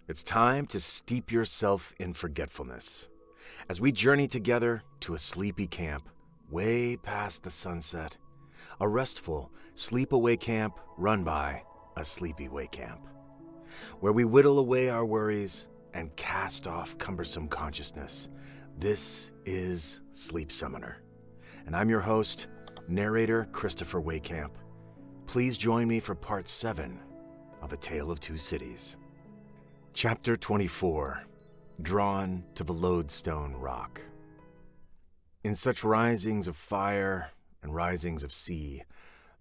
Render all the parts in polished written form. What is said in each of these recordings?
It's time to steep yourself in forgetfulness as we journey together to a sleepy camp way past the sunset. A restful, sleep-away camp run by a sleepy Wehkamp, where we whittle away our worries and cast off cumbersome consciousness. This is Sleep Summoner, and I'm your host, narrator Christopher Wehkamp. Please join me for part 7 of A Tale of Two Cities. Chapter 24, Drawn to the Loadstone Rock. In such risings of fire and risings of sea,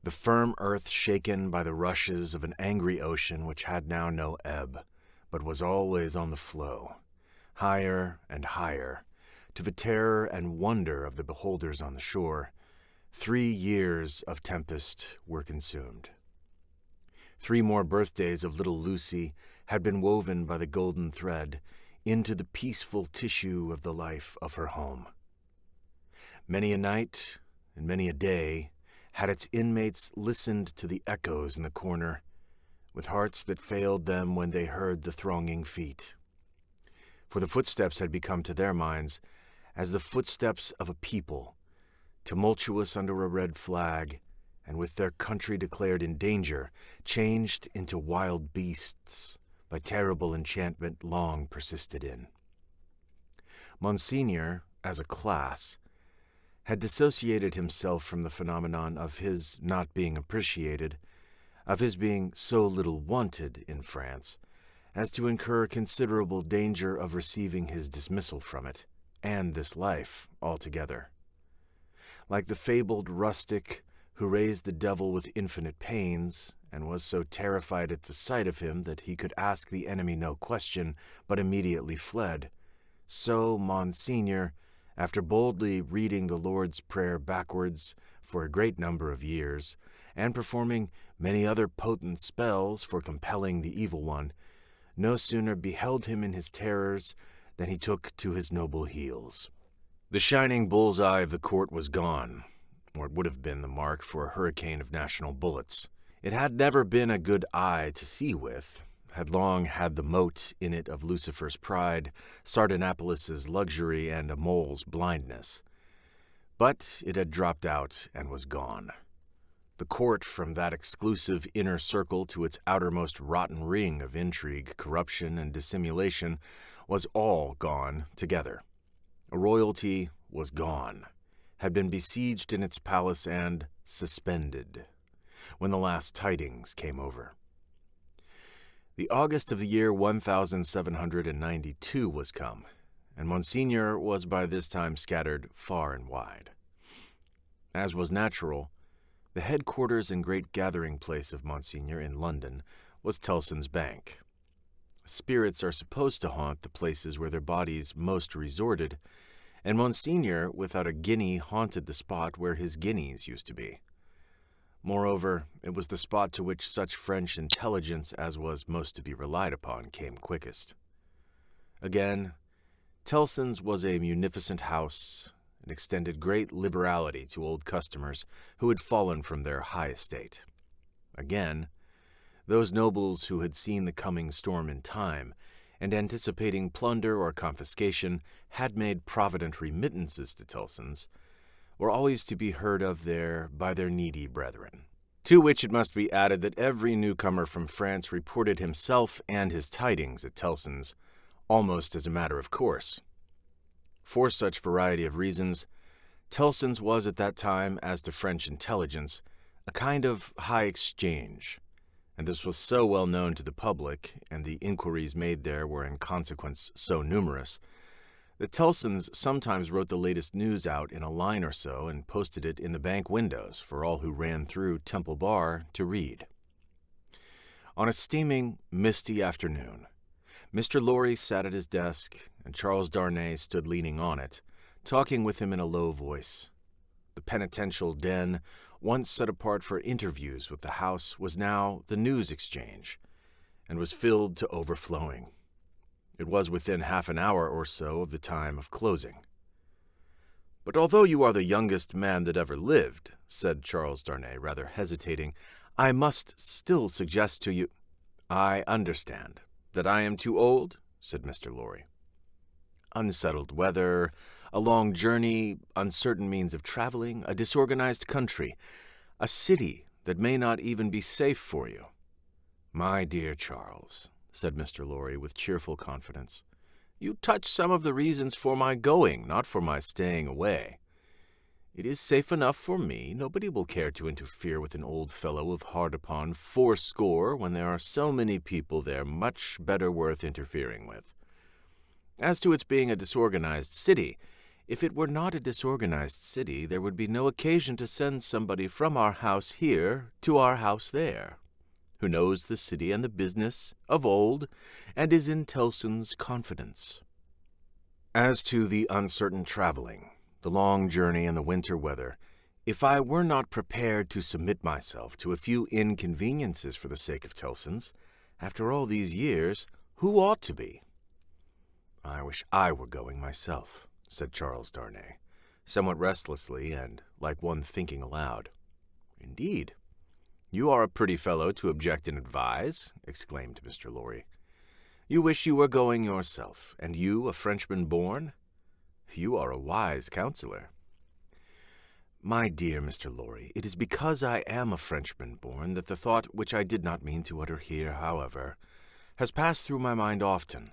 the firm earth shaken by the rushes of an angry ocean which had now no ebb, but was always on the flow, higher and higher, to the terror and wonder of the beholders on the shore, 3 years of tempest were consumed. 3 more birthdays of little Lucy had been woven by the golden thread into the peaceful tissue of the life of her home. Many a night and many a day had its inmates listened to the echoes in the corner, with hearts that failed them when they heard the thronging feet. For the footsteps had become to their minds as the footsteps of a people, tumultuous under a red flag, and with their country declared in danger, changed into wild beasts by terrible enchantment long persisted in. Monsignor, as a class, had dissociated himself from the phenomenon of his not being appreciated, of his being so little wanted in France, as to incur considerable danger of receiving his dismissal from it, and this life altogether. Like the fabled rustic who raised the devil with infinite pains, and was so terrified at the sight of him that he could ask the enemy no question, but immediately fled, so Monsignor, after boldly reading the Lord's Prayer backwards for a great number of years, and performing many other potent spells for compelling the evil one, no sooner beheld him in his terrors than he took to his noble heels. The shining bull's-eye of the court was gone, or it would have been the mark for a hurricane of national bullets. It had never been a good eye to see with, had long had the mote in it of Lucifer's pride, Sardanapalis's luxury, and a mole's blindness. But it had dropped out and was gone. The court, from that exclusive inner circle to its outermost rotten ring of intrigue, corruption, and dissimulation, was all gone together. A royalty was gone, had been besieged in its palace and suspended, when the last tidings came over. The August of the year 1792 was come, and Monsignor was by this time scattered far and wide. As was natural, the headquarters and great gathering place of Monsignor in London was Tellson's Bank. Spirits are supposed to haunt the places where their bodies most resorted, and Monsignor without a guinea haunted the spot where his guineas used to be. Moreover, it was the spot to which such French intelligence as was most to be relied upon came quickest. Again, Tellson's was a munificent house and extended great liberality to old customers who had fallen from their high estate. Again, those nobles who had seen the coming storm in time, and anticipating plunder or confiscation, had made provident remittances to Tellson's, were always to be heard of there by their needy brethren. To which it must be added that every newcomer from France reported himself and his tidings at Tellson's, almost as a matter of course. For such variety of reasons, Tellson's was at that time, as to French intelligence, a kind of high exchange, and this was so well known to the public, and the inquiries made there were in consequence so numerous, that Tellson's sometimes wrote the latest news out in a line or so and posted it in the bank windows for all who ran through Temple Bar to read. On a steaming, misty afternoon, Mr. Lorry sat at his desk, and Charles Darnay stood leaning on it, talking with him in a low voice. The penitential den, once set apart for interviews with the House, was now the news exchange, and was filled to overflowing. It was within half an hour or so of the time of closing. "But although you are the youngest man that ever lived," said Charles Darnay, rather hesitating, "I must still suggest to you—" "I understand," That I am too old? Said Mr. Lorry. Unsettled weather, a long journey, uncertain means of traveling, a disorganized country, a city that may not even be safe for you. My dear Charles, said Mr. Lorry with cheerful confidence, you touch some of the reasons for my going, not for my staying away. It is safe enough for me. Nobody will care to interfere with an old fellow of hard upon 80 when there are so many people there much better worth interfering with. As to its being a disorganized city, if it were not a disorganized city, there would be no occasion to send somebody from our house here to our house there, who knows the city and the business of old, and is in Tellson's confidence. As to the uncertain traveling, the long journey and the winter weather, if I were not prepared to submit myself to a few inconveniences for the sake of Tellson's, after all these years, who ought to be? I wish I were going myself, said Charles Darnay, somewhat restlessly and like one thinking aloud. Indeed. You are a pretty fellow to object and advise, exclaimed Mr. Lorry. You wish you were going yourself, and you a Frenchman born? You are a wise counselor. My dear Mr. Lorry, it is because I am a Frenchman born that the thought, which I did not mean to utter here, however, has passed through my mind often.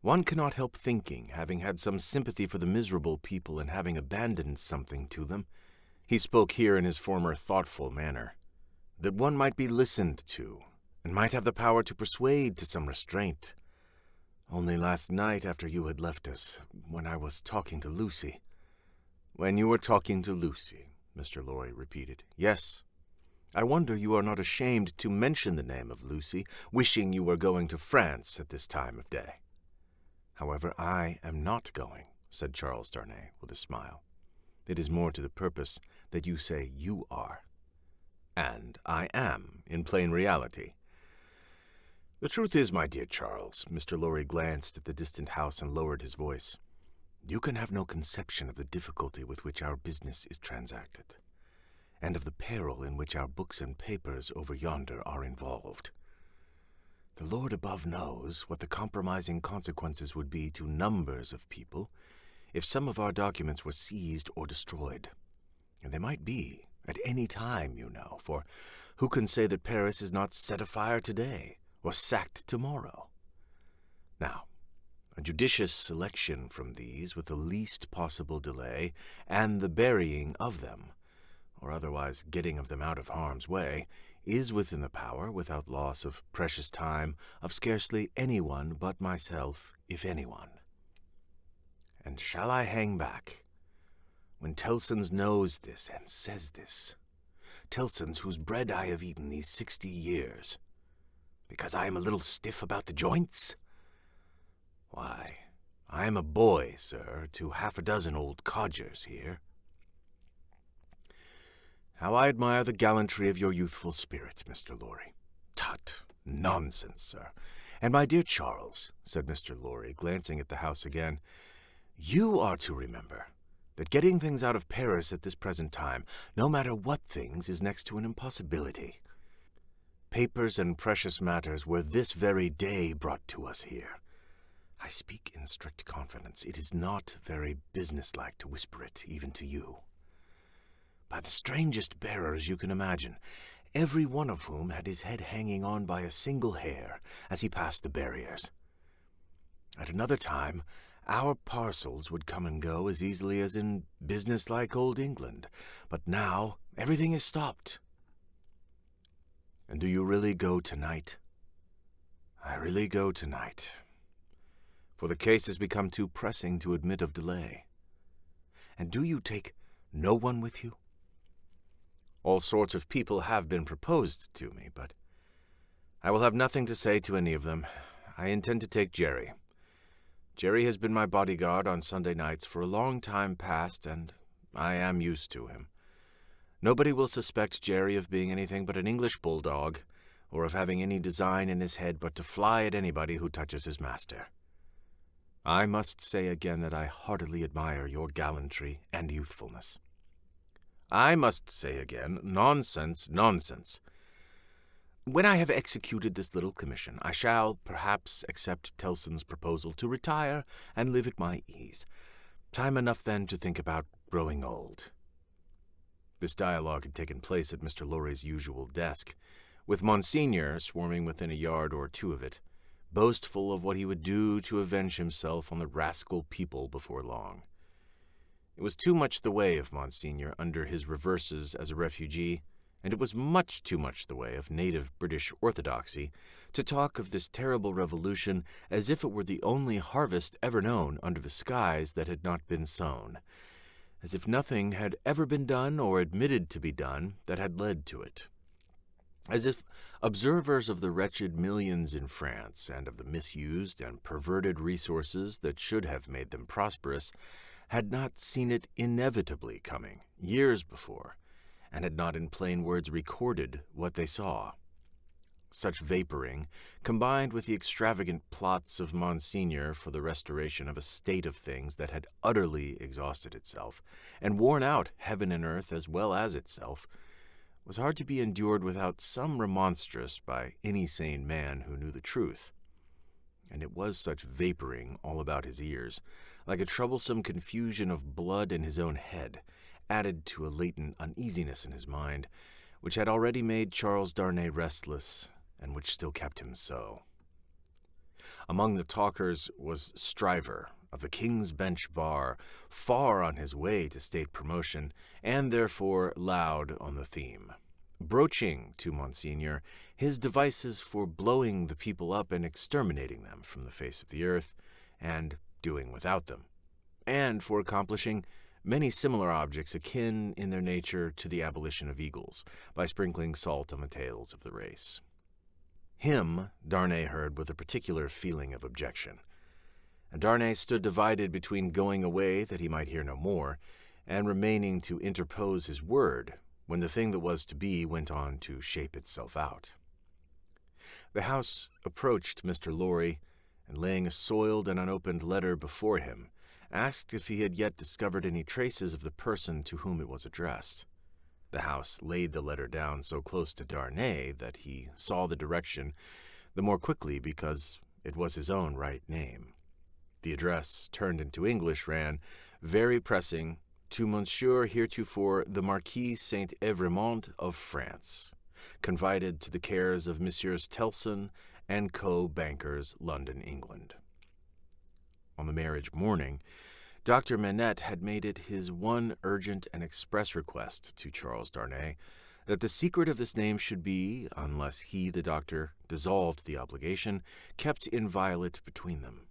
One cannot help thinking, having had some sympathy for the miserable people and having abandoned something to them, he spoke here in his former thoughtful manner, that one might be listened to, and might have the power to persuade to some restraint. Only last night after you had left us, when I was talking to Lucy. When you were talking to Lucy, Mr. Lorry repeated. Yes. I wonder you are not ashamed to mention the name of Lucy, wishing you were going to France at this time of day. However, I am not going, said Charles Darnay with a smile. It is more to the purpose that you say you are. And I am, in plain reality. The truth is, my dear Charles, Mr. Lorry glanced at the distant house and lowered his voice, you can have no conception of the difficulty with which our business is transacted, and of the peril in which our books and papers over yonder are involved. The Lord above knows what the compromising consequences would be to numbers of people if some of our documents were seized or destroyed. And they might be, at any time, you know, for who can say that Paris is not set afire today, or sacked tomorrow? Now, a judicious selection from these with the least possible delay, and the burying of them, or otherwise getting of them out of harm's way, is within the power, without loss of precious time, of scarcely anyone but myself, if anyone. And shall I hang back? When Tellson's knows this and says this, Tellson's whose bread I have eaten these 60 years, because I am a little stiff about the joints? Why, I am a boy, sir, to 6 old codgers here. How I admire the gallantry of your youthful spirit, Mr. Lorry. Tut, nonsense, sir. And my dear Charles, said Mr. Lorry, glancing at the house again, you are to remember that getting things out of Paris at this present time, no matter what things, is next to an impossibility. Papers and precious matters were this very day brought to us here. I speak in strict confidence. It is not very businesslike to whisper it, even to you. By the strangest bearers you can imagine, every one of whom had his head hanging on by a single hair as he passed the barriers. At another time, our parcels would come and go as easily as in businesslike old England, but now everything is stopped. And do you really go tonight? I really go tonight, for the case has become too pressing to admit of delay. And do you take no one with you? All sorts of people have been proposed to me, but I will have nothing to say to any of them. I intend to take Jerry. Jerry has been my bodyguard on Sunday nights for a long time past, and I am used to him. Nobody will suspect Jerry of being anything but an English bulldog, or of having any design in his head but to fly at anybody who touches his master. I must say again that I heartily admire your gallantry and youthfulness. I must say again, nonsense, nonsense. When I have executed this little commission, I shall perhaps accept Tellson's proposal to retire and live at my ease. Time enough then to think about growing old." This dialogue had taken place at Mr. Lorry's usual desk, with Monsignor swarming within a yard or two of it, boastful of what he would do to avenge himself on the rascal people before long. It was too much the way of Monsignor under his reverses as a refugee, and it was much too much the way of native British orthodoxy to talk of this terrible revolution as if it were the only harvest ever known under the skies that had not been sown, as if nothing had ever been done or admitted to be done that had led to it, as if observers of the wretched millions in France and of the misused and perverted resources that should have made them prosperous had not seen it inevitably coming years before, and had not in plain words recorded what they saw. Such vaporing, combined with the extravagant plots of Monsignor for the restoration of a state of things that had utterly exhausted itself, and worn out heaven and earth as well as itself, was hard to be endured without some remonstrance by any sane man who knew the truth. And it was such vaporing all about his ears, like a troublesome confusion of blood in his own head, added to a latent uneasiness in his mind, which had already made Charles Darnay restless, and which still kept him so. Among the talkers was Stryver, of the King's Bench Bar, far on his way to state promotion, and therefore loud on the theme, broaching to Monsignor his devices for blowing the people up and exterminating them from the face of the earth, and doing without them, and for accomplishing many similar objects akin in their nature to the abolition of eagles, by sprinkling salt on the tails of the race. Him Darnay heard with a particular feeling of objection, and Darnay stood divided between going away that he might hear no more, and remaining to interpose his word when the thing that was to be went on to shape itself out. The house approached Mr. Lorry, and laying a soiled and unopened letter before him, asked if he had yet discovered any traces of the person to whom it was addressed. The house laid the letter down so close to Darnay that he saw the direction the more quickly because it was his own right name. The address, turned into English, ran, very pressing, to Monsieur heretofore the Marquis Saint-Evremont of France, confided to the cares of Messrs. Tellson and Co. Bankers, London, England. On the marriage morning, Dr. Manette had made it his one urgent and express request to Charles Darnay that the secret of this name should be, unless he, the doctor, dissolved the obligation, kept inviolate between them.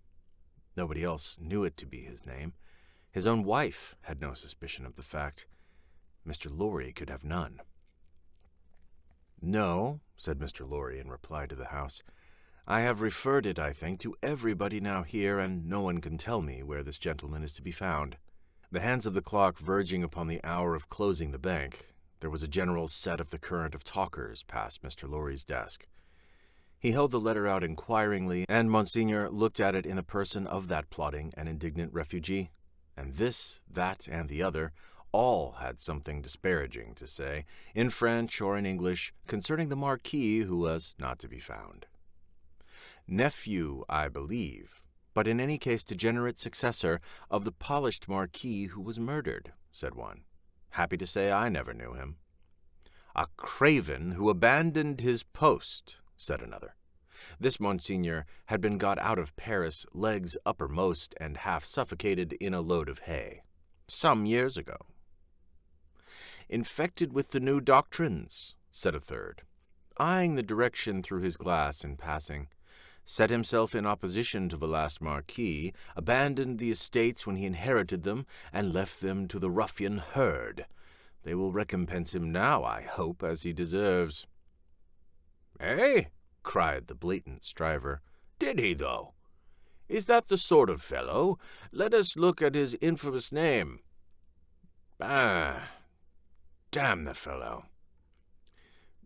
Nobody else knew it to be his name. His own wife had no suspicion of the fact. Mr. Lorry could have none. "No," said Mr. Lorry in reply to the house. "I have referred it, I think, to everybody now here, and no one can tell me where this gentleman is to be found." The hands of the clock verging upon the hour of closing the bank, there was a general set of the current of talkers past Mr. Lorry's desk. He held the letter out inquiringly, and Monsignor looked at it in the person of that plotting and indignant refugee, and this, that, and the other, all had something disparaging to say, in French or in English, concerning the Marquis who was not to be found. Nephew, I believe, but in any case degenerate successor of the polished Marquis who was murdered, said one. Happy to say I never knew him. A craven who abandoned his post, said another. This Monsignor had been got out of Paris, legs uppermost and half suffocated in a load of hay, some years ago. Infected with the new doctrines, said a third, eyeing the direction through his glass in passing. Set himself in opposition to the last Marquis, abandoned the estates when he inherited them, and left them to the ruffian herd. They will recompense him now, I hope, as he deserves. Eh? Cried the blatant Stryver. Did he, though? Is that the sort of fellow? Let us look at his infamous name. Ah, damn the fellow.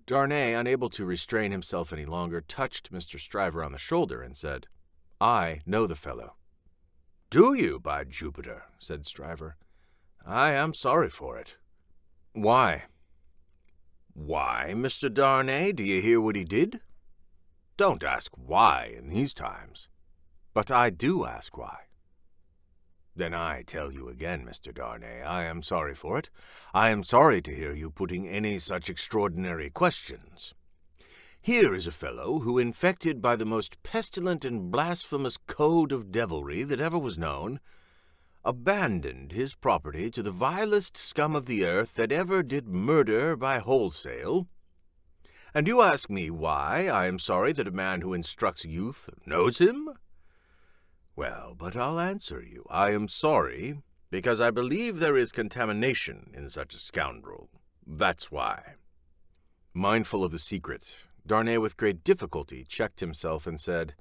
Darnay, unable to restrain himself any longer, touched Mr. Stryver on the shoulder and said, I know the fellow. Do you, by Jupiter? Said Stryver. I am sorry for it. Why? Why, Mr. Darnay, do you hear what he did? Don't ask why in these times. But I do ask why. Then I tell you again, Mr. Darnay, I am sorry for it. I am sorry to hear you putting any such extraordinary questions. Here is a fellow who, infected by the most pestilent and blasphemous code of devilry that ever was known, abandoned his property to the vilest scum of the earth that ever did murder by wholesale. And you ask me why I am sorry that a man who instructs youth knows him? Well, but I'll answer you. I am sorry because I believe there is contamination in such a scoundrel. That's why. Mindful of the secret, Darnay with great difficulty checked himself and said,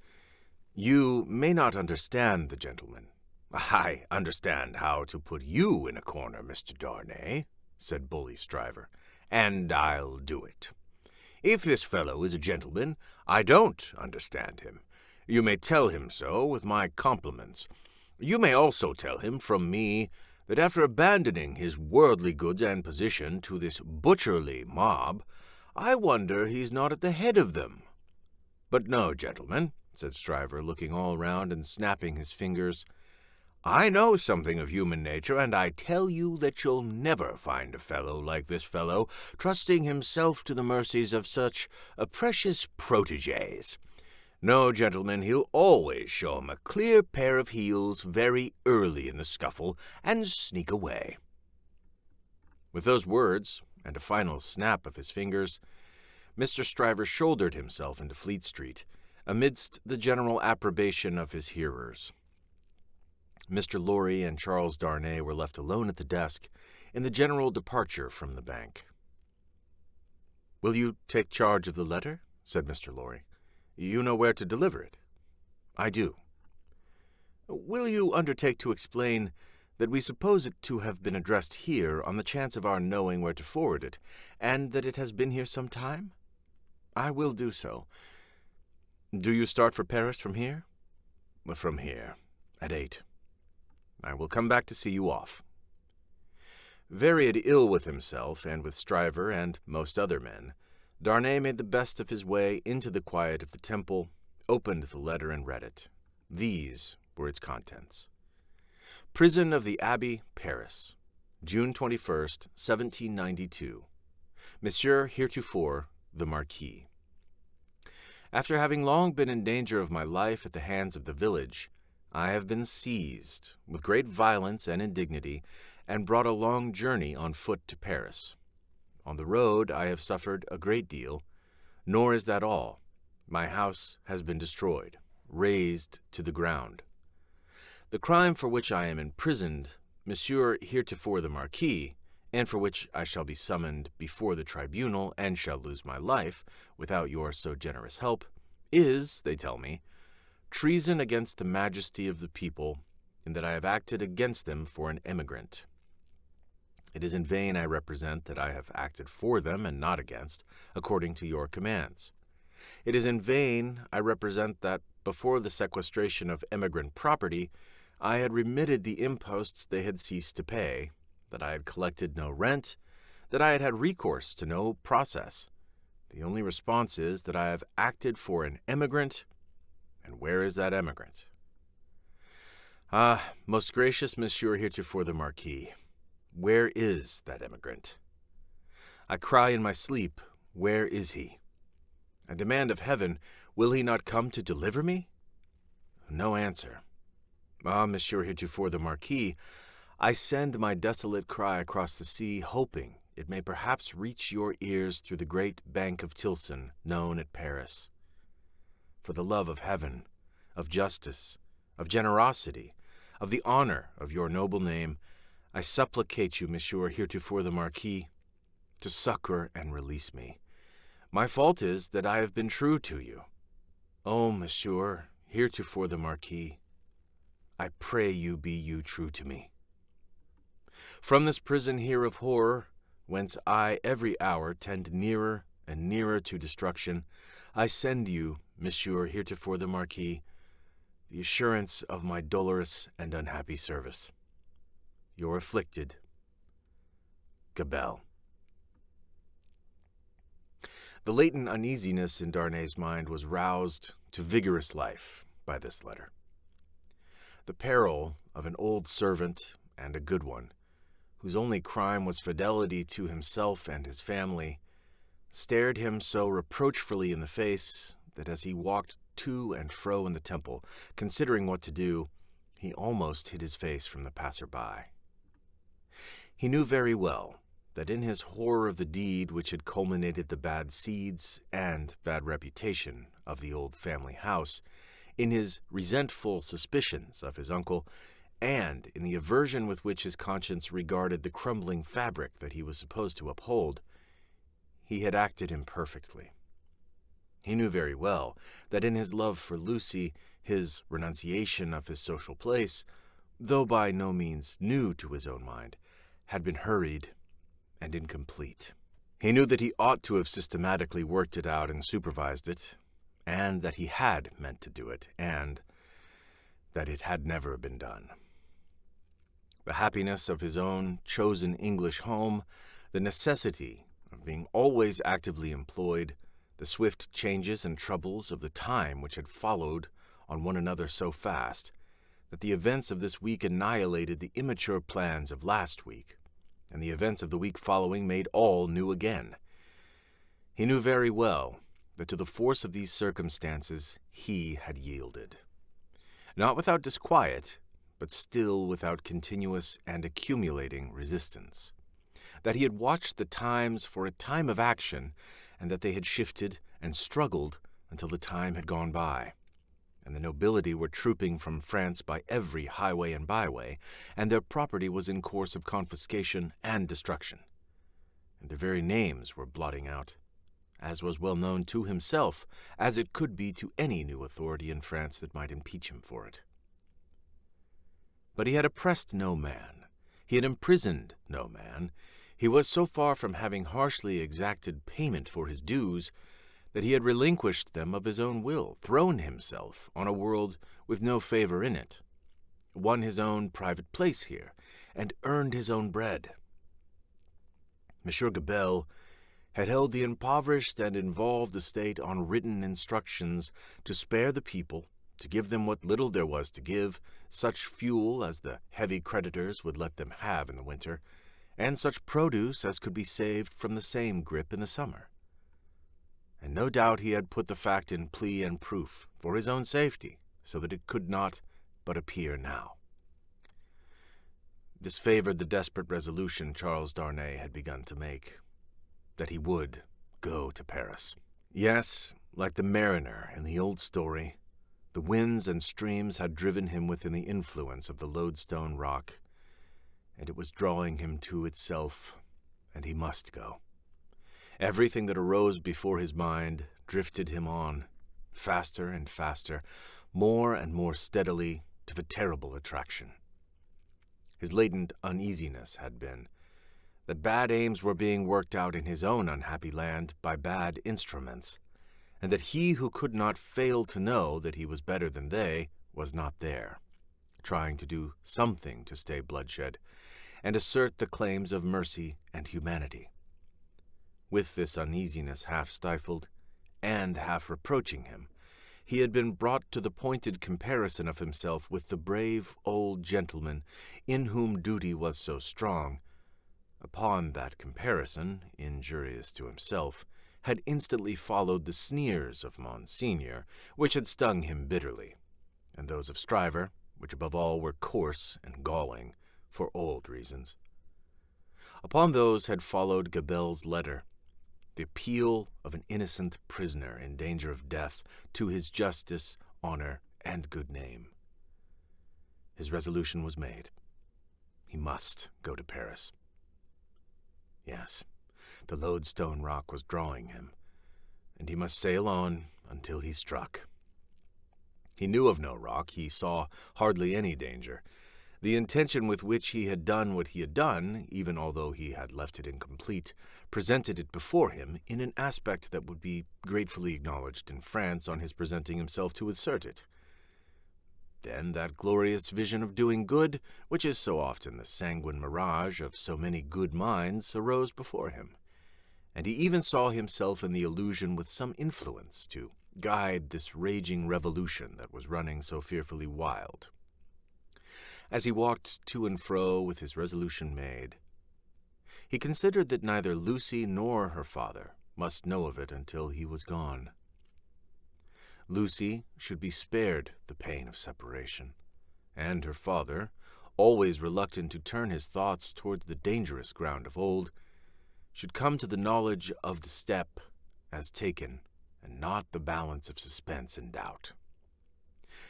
"You may not understand the gentleman." "I understand how to put you in a corner, Mr. Darnay," said Bully Stryver, "and I'll do it. If this fellow is a gentleman, I don't understand him. You may tell him so with my compliments. You may also tell him from me that after abandoning his worldly goods and position to this butcherly mob, I wonder he's not at the head of them. But no, gentlemen," said Stryver, looking all round and snapping his fingers, "I know something of human nature, and I tell you that you'll never find a fellow like this fellow trusting himself to the mercies of such precious protégés. No, gentlemen, he'll always show 'em a clear pair of heels very early in the scuffle and sneak away." With those words, and a final snap of his fingers, Mr. Stryver shouldered himself into Fleet Street, amidst the general approbation of his hearers. Mr. Lorry and Charles Darnay were left alone at the desk in the general departure from the bank. "Will you take charge of the letter?" said Mr. Lorry. "You know where to deliver it." "I do." "Will you undertake to explain that we suppose it to have been addressed here on the chance of our knowing where to forward it, and that it has been here some time?" "I will do so." "Do you start for Paris from here?" "From here, at 8. I will come back to see you off." Varied ill with himself and with Stryver and most other men, Darnay made the best of his way into the quiet of the temple, opened the letter and read it. These were its contents. "Prison of the Abbey, Paris, June 21st, 1792. Monsieur heretofore the Marquis. After having long been in danger of my life at the hands of the village, I have been seized with great violence and indignity, and brought a long journey on foot to Paris. On the road I have suffered a great deal, nor is that all. My house has been destroyed, razed to the ground. The crime for which I am imprisoned, Monsieur heretofore the Marquis, and for which I shall be summoned before the tribunal and shall lose my life, without your so generous help, is, they tell me, treason against the majesty of the people, in that I have acted against them for an emigrant. It is in vain I represent that I have acted for them and not against, according to your commands. It is in vain I represent that, before the sequestration of emigrant property, I had remitted the imposts they had ceased to pay, that I had collected no rent, that I had had recourse to no process. The only response is that I have acted for an emigrant. And where is that emigrant? Ah, most gracious Monsieur heretofore the Marquis, where is that emigrant? I cry in my sleep, where is he? I demand of heaven, will he not come to deliver me? No answer. Ah, Monsieur heretofore the Marquis, I send my desolate cry across the sea, hoping it may perhaps reach your ears through the great bank of Tilson, known at Paris. For the love of heaven, of justice, of generosity, of the honor of your noble name, I supplicate you, Monsieur heretofore the Marquis, to succor and release me. My fault is that I have been true to you. Oh, Monsieur heretofore the Marquis, I pray you be you true to me. From this prison here of horror, whence I every hour tend nearer and nearer to destruction, I send you, Monsieur heretofore the Marquis, the assurance of my dolorous and unhappy service. Your afflicted, Gabelle. The latent uneasiness in Darnay's mind was roused to vigorous life by this letter. The peril of an old servant, and a good one, whose only crime was fidelity to himself and his family, stared him so reproachfully in the face that as he walked to and fro in the temple, considering what to do, he almost hid his face from the passer-by. He knew very well that in his horror of the deed which had culminated the bad seeds and bad reputation of the old family house, in his resentful suspicions of his uncle, and in the aversion with which his conscience regarded the crumbling fabric that he was supposed to uphold, he had acted imperfectly. He knew very well that in his love for Lucy, his renunciation of his social place, though by no means new to his own mind, had been hurried and incomplete. He knew that he ought to have systematically worked it out and supervised it, and that he had meant to do it, and that it had never been done. The happiness of his own chosen English home, the necessity of being always actively employed, the swift changes and troubles of the time which had followed on one another so fast that the events of this week annihilated the immature plans of last week, and the events of the week following made all new again. He knew very well that to the force of these circumstances he had yielded. Not without disquiet, but still without continuous and accumulating resistance. That he had watched the times for a time of action, and that they had shifted and struggled until the time had gone by, and the nobility were trooping from France by every highway and byway, and their property was in course of confiscation and destruction, and their very names were blotting out, as was well known to himself, as it could be to any new authority in France that might impeach him for it. But he had oppressed no man, he had imprisoned no man. He was so far from having harshly exacted payment for his dues that he had relinquished them of his own will, thrown himself on a world with no favor in it, won his own private place here, and earned his own bread. Monsieur Gabelle had held the impoverished and involved estate on written instructions to spare the people, to give them what little there was to give, such fuel as the heavy creditors would let them have in the winter, and such produce as could be saved from the same grip in the summer. And no doubt he had put the fact in plea and proof for his own safety, so that it could not but appear now. This favored the desperate resolution Charles Darnay had begun to make, that he would go to Paris. Yes, like the mariner in the old story, the winds and streams had driven him within the influence of the Loadstone rock, and it was drawing him to itself, and he must go. Everything that arose before his mind drifted him on, faster and faster, more and more steadily, to the terrible attraction. His latent uneasiness had been that bad aims were being worked out in his own unhappy land by bad instruments, and that he who could not fail to know that he was better than they was not there, trying to do something to stay bloodshed, and assert the claims of mercy and humanity. With this uneasiness half stifled, and half reproaching him, he had been brought to the pointed comparison of himself with the brave old gentleman in whom duty was so strong. Upon that comparison, injurious to himself, had instantly followed the sneers of Monseigneur, which had stung him bitterly, and those of Stryver, which above all were coarse and galling, for old reasons. Upon those had followed Gabelle's letter, the appeal of an innocent prisoner in danger of death to his justice, honor, and good name. His resolution was made. He must go to Paris. Yes, the Loadstone rock was drawing him, and he must sail on until he struck. He knew of no rock, he saw hardly any danger. The intention with which he had done what he had done, even although he had left it incomplete, presented it before him in an aspect that would be gratefully acknowledged in France on his presenting himself to assert it. Then that glorious vision of doing good, which is so often the sanguine mirage of so many good minds, arose before him, and he even saw himself in the illusion with some influence to guide this raging revolution that was running so fearfully wild. As he walked to and fro with his resolution made, he considered that neither Lucy nor her father must know of it until he was gone. Lucy should be spared the pain of separation, and her father, always reluctant to turn his thoughts towards the dangerous ground of old, should come to the knowledge of the step as taken, and not the balance of suspense and doubt.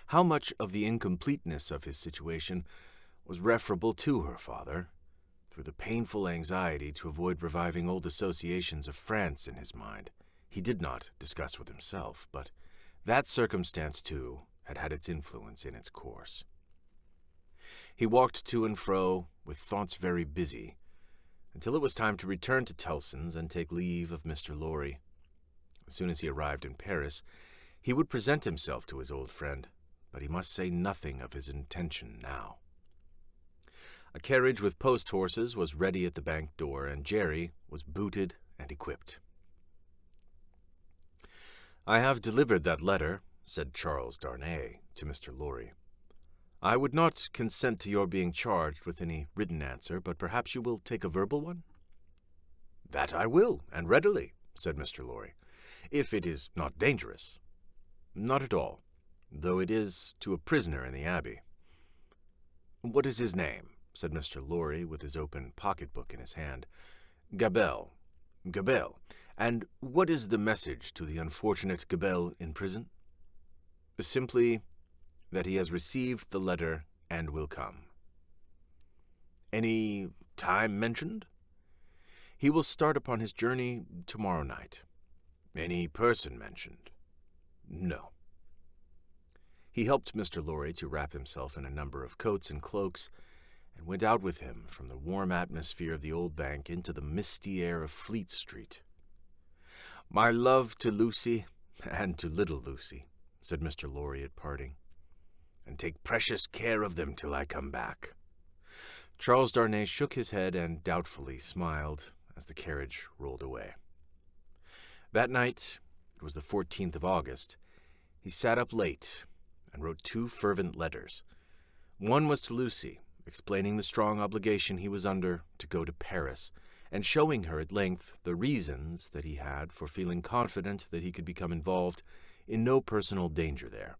How much of the incompleteness of his situation was referable to her father, through the painful anxiety to avoid reviving old associations of France in his mind, he did not discuss with himself, but that circumstance, too, had had its influence in its course. He walked to and fro, with thoughts very busy, until it was time to return to Tellson's and take leave of Mr. Lorry. As soon as he arrived in Paris, he would present himself to his old friend, but he must say nothing of his intention now. A carriage with post-horses was ready at the bank door, and Jerry was booted and equipped. "I have delivered that letter," said Charles Darnay to Mr. Lorry. "I would not consent to your being charged with any written answer, but perhaps you will take a verbal one?" "That I will, and readily," said Mr. Lorry, "if it is not dangerous." "Not at all, though it is to a prisoner in the Abbey." "What is his name?" said Mr. Lorry, with his open pocket-book in his hand. "Gabelle. Gabelle. And what is the message to the unfortunate Gabelle in prison?" "Simply that he has received the letter and will come." "Any time mentioned?" "He will start upon his journey tomorrow night." "Any person mentioned?" "No." He helped Mr. Lorry to wrap himself in a number of coats and cloaks, and went out with him from the warm atmosphere of the old bank into the misty air of Fleet Street. "My love to Lucy, and to little Lucy," said Mr. Lorry at parting, "and take precious care of them till I come back." Charles Darnay shook his head and doubtfully smiled as the carriage rolled away. That night, it was the 14th of August, he sat up late and wrote 2 fervent letters. One was to Lucy, explaining the strong obligation he was under to go to Paris, and showing her at length the reasons that he had for feeling confident that he could become involved in no personal danger there.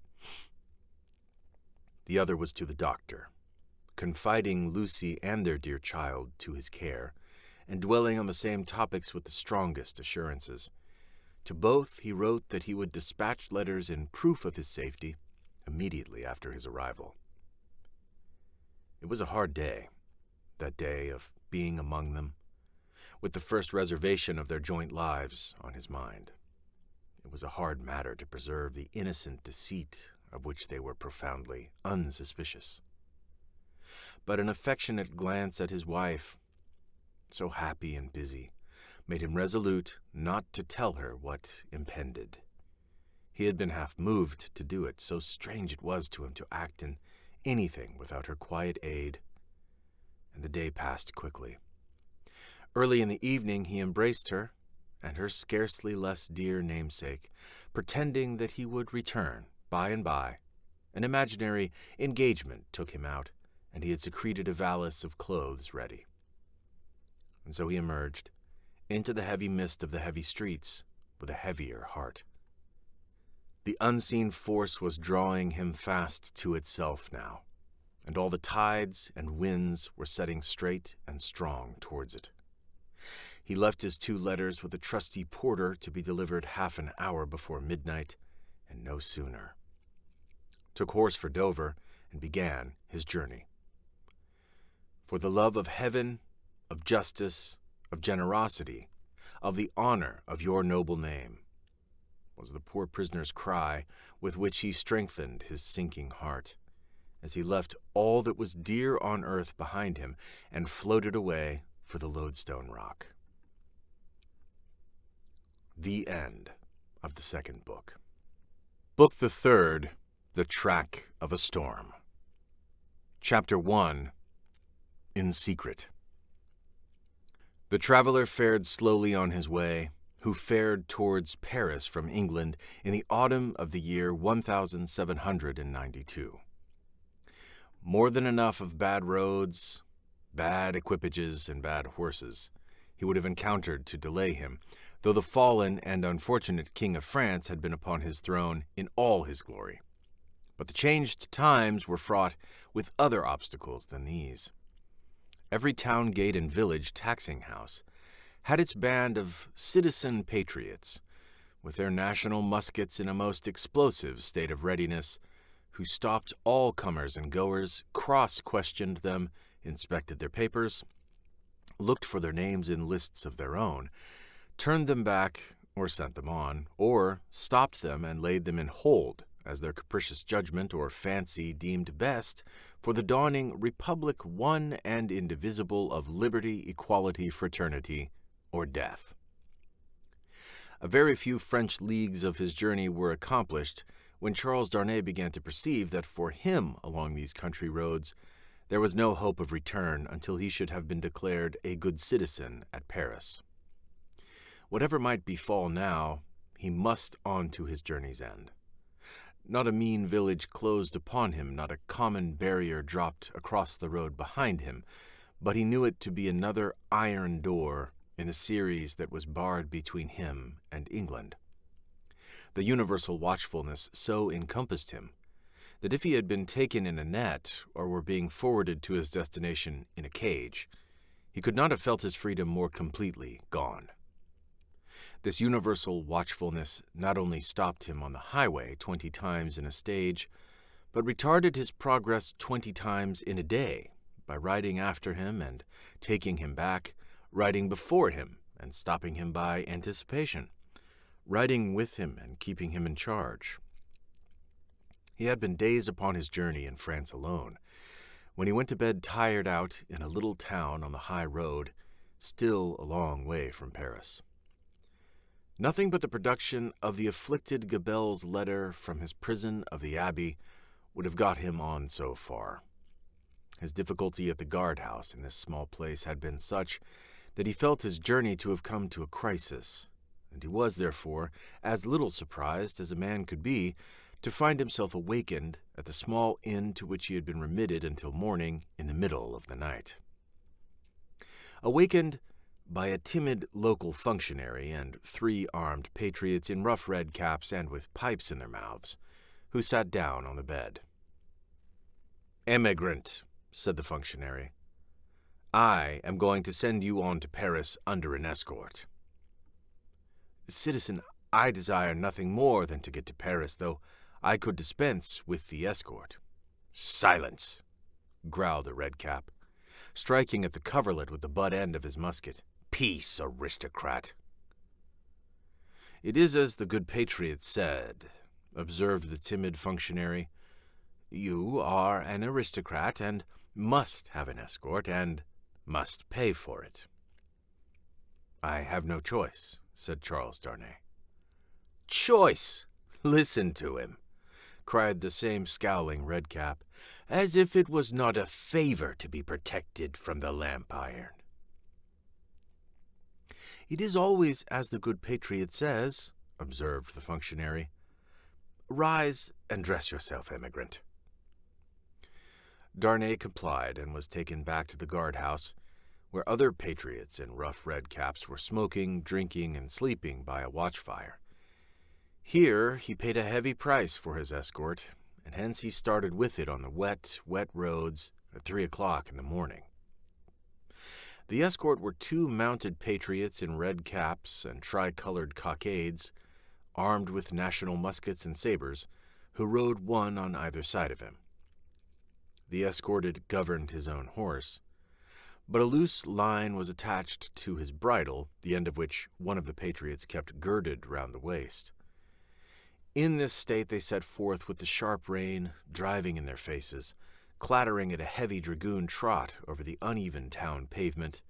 The other was to the doctor, confiding Lucy and their dear child to his care, and dwelling on the same topics with the strongest assurances. To both he wrote that he would dispatch letters in proof of his safety immediately after his arrival. It was a hard day, that day of being among them, with the first reservation of their joint lives on his mind. It was a hard matter to preserve the innocent deceit of which they were profoundly unsuspicious. But an affectionate glance at his wife, so happy and busy, made him resolute not to tell her what impended. He had been half moved to do it, so strange it was to him to act in anything without her quiet aid, and the day passed quickly. Early in the evening he embraced her and her scarcely less dear namesake, pretending that he would return by and by. An imaginary engagement took him out, and he had secreted a valise of clothes ready. And so he emerged into the heavy mist of the heavy streets with a heavier heart. The unseen force was drawing him fast to itself now, and all the tides and winds were setting straight and strong towards it. He left his 2 letters with a trusty porter to be delivered half an hour before midnight, and no sooner. Took horse for Dover, and began his journey. For the love of heaven, of justice, of generosity, of the honor of your noble name, was the poor prisoner's cry with which he strengthened his sinking heart, as he left all that was dear on earth behind him and floated away for the Loadstone rock. The end of the 2nd book. Book the 3rd, The Track of a Storm. Chapter 1, In Secret. The traveler fared slowly on his way, who fared towards Paris from England in the autumn of the year 1792. More than enough of bad roads, bad equipages, and bad horses he would have encountered to delay him, though the fallen and unfortunate King of France had been upon his throne in all his glory. But the changed times were fraught with other obstacles than these. Every town gate and village taxing house had its band of citizen patriots, with their national muskets in a most explosive state of readiness, who stopped all comers and goers, cross-questioned them, inspected their papers, looked for their names in lists of their own, turned them back or sent them on, or stopped them and laid them in hold, as their capricious judgment or fancy deemed best, for the dawning republic one and indivisible of liberty, equality, fraternity, or death. A very few French leagues of his journey were accomplished when Charles Darnay began to perceive that for him along these country roads there was no hope of return until he should have been declared a good citizen at Paris. Whatever might befall now, he must on to his journey's end. Not a mean village closed upon him, not a common barrier dropped across the road behind him, but he knew it to be another iron door in the series that was barred between him and England. The universal watchfulness so encompassed him that if he had been taken in a net or were being forwarded to his destination in a cage, he could not have felt his freedom more completely gone. This universal watchfulness not only stopped him on the highway 20 times in a stage, but retarded his progress 20 times in a day by riding after him and taking him back, riding before him and stopping him by anticipation, riding with him and keeping him in charge. He had been days upon his journey in France alone, when he went to bed tired out in a little town on the high road, still a long way from Paris. Nothing but the production of the afflicted Gabelle's letter from his prison of the Abbey would have got him on so far. His difficulty at the guardhouse in this small place had been such that he felt his journey to have come to a crisis, and he was, therefore, as little surprised as a man could be to find himself awakened at the small inn to which he had been remitted until morning in the middle of the night. Awakened by a timid local functionary and 3 armed patriots in rough red caps and with pipes in their mouths, who sat down on the bed. "Emigrant," said the functionary, "I am going to send you on to Paris under an escort." "Citizen, I desire nothing more than to get to Paris, though I could dispense with the escort." "Silence!" growled a redcap, striking at the coverlet with the butt end of his musket. "Peace, aristocrat!" "It is as the good patriot said," observed the timid functionary. "You are an aristocrat and must have an escort and must pay for it." "I have no choice," said Charles Darnay. "Choice! Listen to him!" cried the same scowling redcap, "as if it was not a favor to be protected from the lamp-iron." "It is always as the good patriot says," observed the functionary. "Rise and dress yourself, emigrant." Darnay complied and was taken back to the guardhouse, where other patriots in rough red caps were smoking, drinking, and sleeping by a watchfire. Here he paid a heavy price for his escort, and hence he started with it on the wet roads at 3 o'clock in the morning. The escort were 2 mounted patriots in red caps and tricolored cockades, armed with national muskets and sabers, who rode one on either side of him. The escorted governed his own horse, but a loose line was attached to his bridle, the end of which one of the patriots kept girded round the waist. In this state they set forth with the sharp rain driving in their faces, clattering at a heavy dragoon trot over the uneven town pavement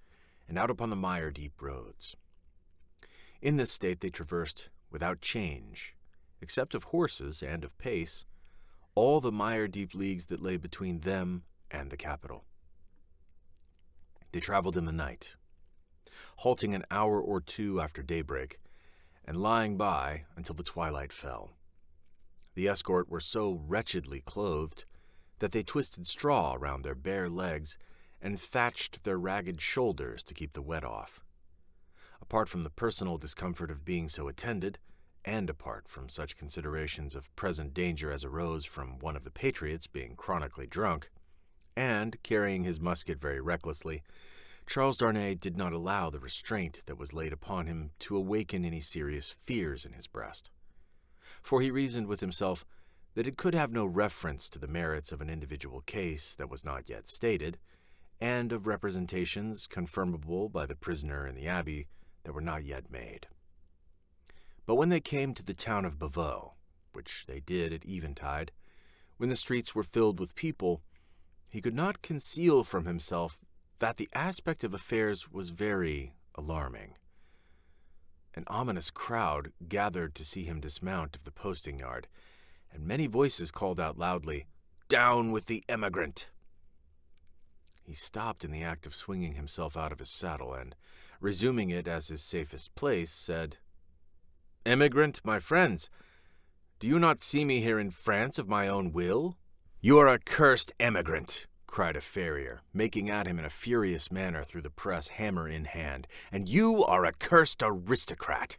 and out upon the mire-deep roads. In this state they traversed without change, except of horses and of pace, all the mire-deep leagues that lay between them and the capital. They traveled in the night, halting an hour or two after daybreak, and lying by until the twilight fell. The escort were so wretchedly clothed that they twisted straw around their bare legs and thatched their ragged shoulders to keep the wet off. Apart from the personal discomfort of being so attended, and apart from such considerations of present danger as arose from one of the patriots being chronically drunk, and carrying his musket very recklessly, Charles Darnay did not allow the restraint that was laid upon him to awaken any serious fears in his breast. For he reasoned with himself that it could have no reference to the merits of an individual case that was not yet stated, and of representations confirmable by the prisoner in the abbey that were not yet made. But when they came to the town of Beauvais, which they did at eventide, when the streets were filled with people, he could not conceal from himself that the aspect of affairs was very alarming. An ominous crowd gathered to see him dismount of the posting-yard, and many voices called out loudly, "Down with the emigrant!" He stopped in the act of swinging himself out of his saddle, and, resuming it as his safest place, said, "Emigrant, my friends, do you not see me here in France of my own will?" "You are a cursed emigrant," cried a farrier, making at him in a furious manner through the press, hammer in hand, "and you are a cursed aristocrat."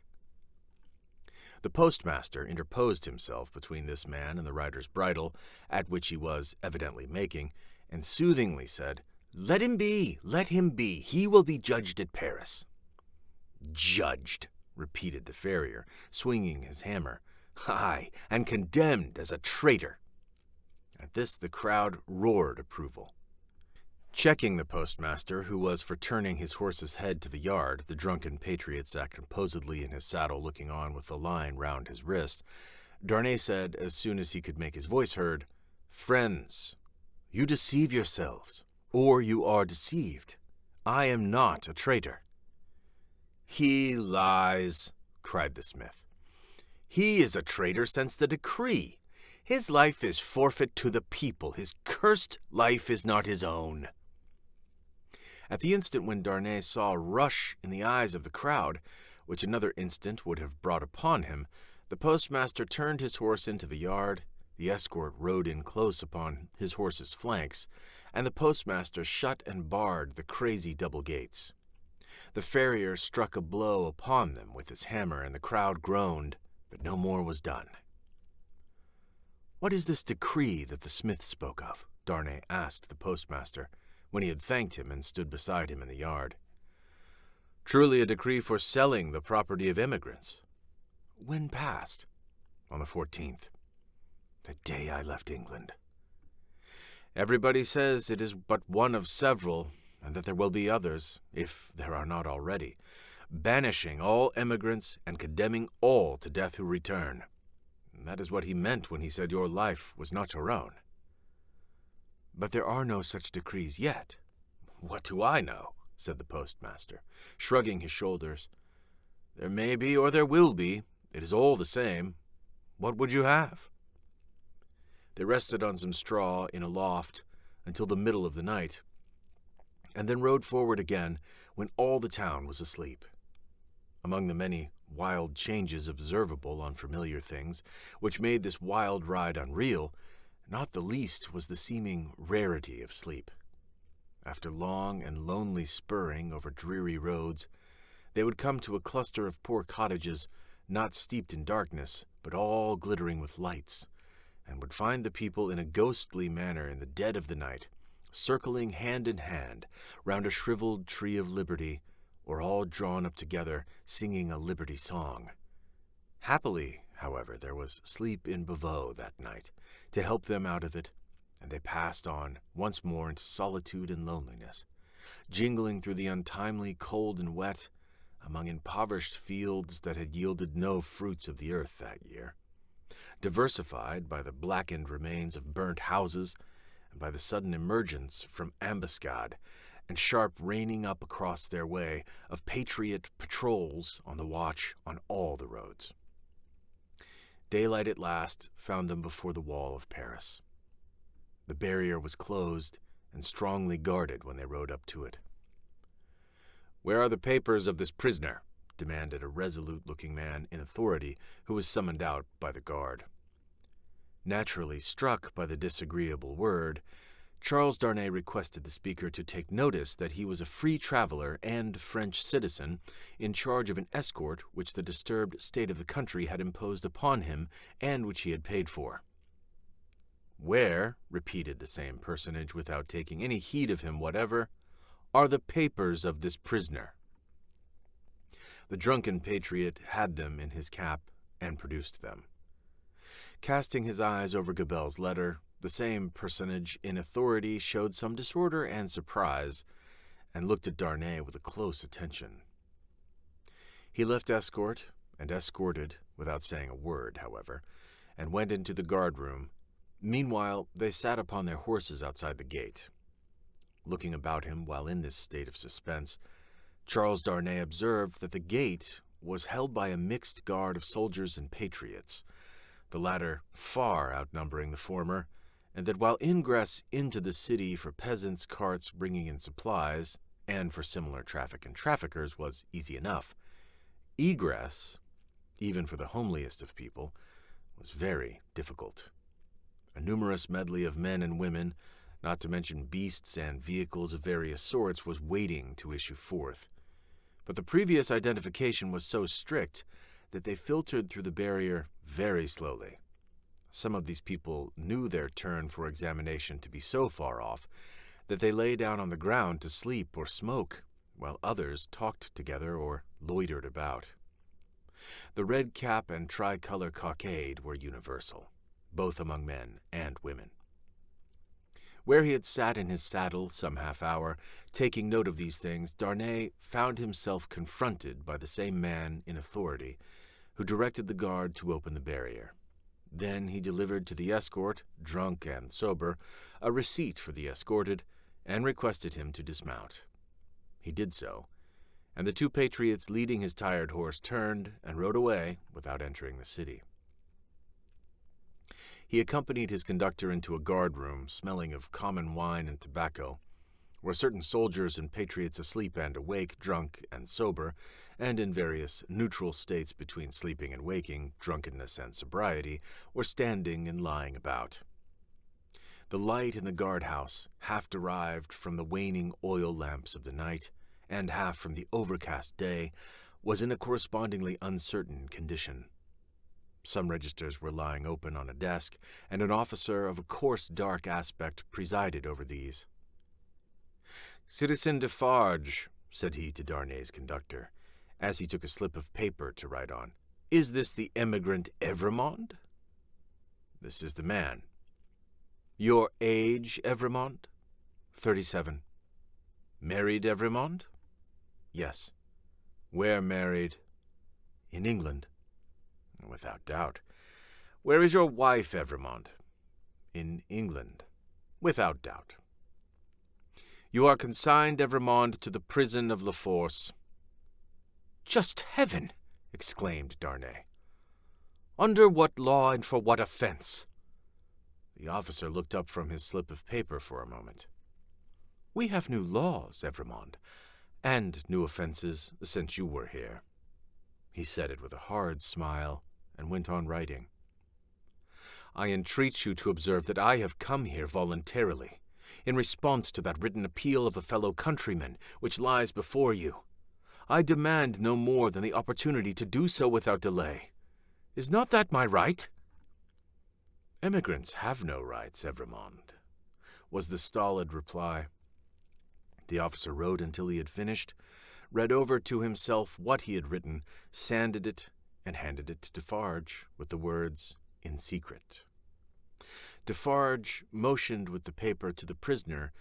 The postmaster interposed himself between this man and the rider's bridle, at which he was evidently making, and soothingly said, "Let him be, let him be. He will be judged at Paris." "Judged," repeated the farrier, swinging his hammer. "Aye, and condemned as a traitor." At this the crowd roared approval. Checking the postmaster, who was for turning his horse's head to the yard, the drunken patriot sat composedly in his saddle looking on with the line round his wrist, Darnay said, as soon as he could make his voice heard, "Friends, you deceive yourselves, or you are deceived. I am not a traitor." "He lies," cried the smith. "He is a traitor since the decree. His life is forfeit to the people. His cursed life is not his own." At the instant when Darnay saw a rush in the eyes of the crowd, which another instant would have brought upon him, the postmaster turned his horse into the yard, the escort rode in close upon his horse's flanks, and the postmaster shut and barred the crazy double gates. The farrier struck a blow upon them with his hammer, and the crowd groaned, but no more was done. "What is this decree that the smith spoke of?" Darnay asked the postmaster, when he had thanked him and stood beside him in the yard. "Truly a decree for selling the property of immigrants." "When passed?" "On the 14th. The day I left England." "Everybody says it is but one of several, and that there will be others, if there are not already, banishing all emigrants and condemning all to death who return. That is what he meant when he said your life was not your own." "But there are no such decrees yet." "What do I know?" said the postmaster, shrugging his shoulders. "There may be or there will be. It is all the same. What would you have?" They rested on some straw in a loft until the middle of the night, and then rode forward again when all the town was asleep. Among the many wild changes observable on familiar things, which made this wild ride unreal, not the least was the seeming rarity of sleep. After long and lonely spurring over dreary roads, they would come to a cluster of poor cottages, not steeped in darkness, but all glittering with lights, and would find the people in a ghostly manner in the dead of the night, circling hand in hand round a shriveled tree of liberty, or all drawn up together, singing a liberty song. Happily, however, there was sleep in Beauvais that night to help them out of it, and they passed on once more into solitude and loneliness, jingling through the untimely cold and wet, among impoverished fields that had yielded no fruits of the earth that year, diversified by the blackened remains of burnt houses, and by the sudden emergence from ambuscade and sharp reining up across their way of patriot patrols on the watch on all the roads. Daylight at last found them before the wall of Paris. The barrier was closed and strongly guarded when they rode up to it. "Where are the papers of this prisoner?" demanded a resolute-looking man in authority who was summoned out by the guard. Naturally struck by the disagreeable word, Charles Darnay requested the speaker to take notice that he was a free traveler and French citizen in charge of an escort which the disturbed state of the country had imposed upon him and which he had paid for. "Where," repeated the same personage without taking any heed of him whatever, "are the papers of this prisoner?" The drunken patriot had them in his cap and produced them. Casting his eyes over Gabelle's letter, the same personage in authority showed some disorder and surprise, and looked at Darnay with a close attention. He left escort, and escorted, without saying a word, however, and went into the guard-room. Meanwhile, they sat upon their horses outside the gate. Looking about him while in this state of suspense, Charles Darnay observed that the gate was held by a mixed guard of soldiers and patriots, the latter far outnumbering the former, and that while ingress into the city for peasants' carts bringing in supplies, and for similar traffic and traffickers, was easy enough, egress, even for the homeliest of people, was very difficult. A numerous medley of men and women, not to mention beasts and vehicles of various sorts, was waiting to issue forth. But the previous identification was so strict that they filtered through the barrier very slowly. Some of these people knew their turn for examination to be so far off that they lay down on the ground to sleep or smoke, while others talked together or loitered about. The red cap and tricolor cockade were universal, both among men and women. Where he had sat in his saddle some half hour, taking note of these things, Darnay found himself confronted by the same man in authority, who directed the guard to open the barrier. Then he delivered to the escort, drunk and sober, a receipt for the escorted, and requested him to dismount. He did so, and the two patriots leading his tired horse turned and rode away without entering the city. He accompanied his conductor into a guard-room smelling of common wine and tobacco, where certain soldiers and patriots asleep and awake, drunk and sober, and in various neutral states between sleeping and waking, drunkenness and sobriety, were standing and lying about. The light in the guardhouse, half derived from the waning oil lamps of the night, and half from the overcast day, was in a correspondingly uncertain condition. Some registers were lying open on a desk, and an officer of a coarse, dark aspect presided over these. "Citizen Defarge," said he to Darnay's conductor, as he took a slip of paper to write on, "is this the emigrant Evremond?" "This is the man." "Your age, Evremond?" 37. "Married, Evremond?" "Yes." "Where married?" "In England." "Without doubt. Where is your wife, Evremond?" "In England." "Without doubt." "You are consigned, Evremond, to the prison of La Force." "Just heaven!" exclaimed Darnay. "Under what law and for what offense?" The officer looked up from his slip of paper for a moment. "We have new laws, Evremond, and new offenses since you were here." He said it with a hard smile and went on writing. "I entreat you to observe that I have come here voluntarily, in response to that written appeal of a fellow countryman which lies before you. I demand no more than the opportunity to do so without delay. Is not that my right?" "Emigrants have no rights, Evremond," was the stolid reply. The officer wrote until he had finished, read over to himself what he had written, sanded it, and handed it to Defarge, with the words, "In secret." Defarge motioned with the paper to the prisoner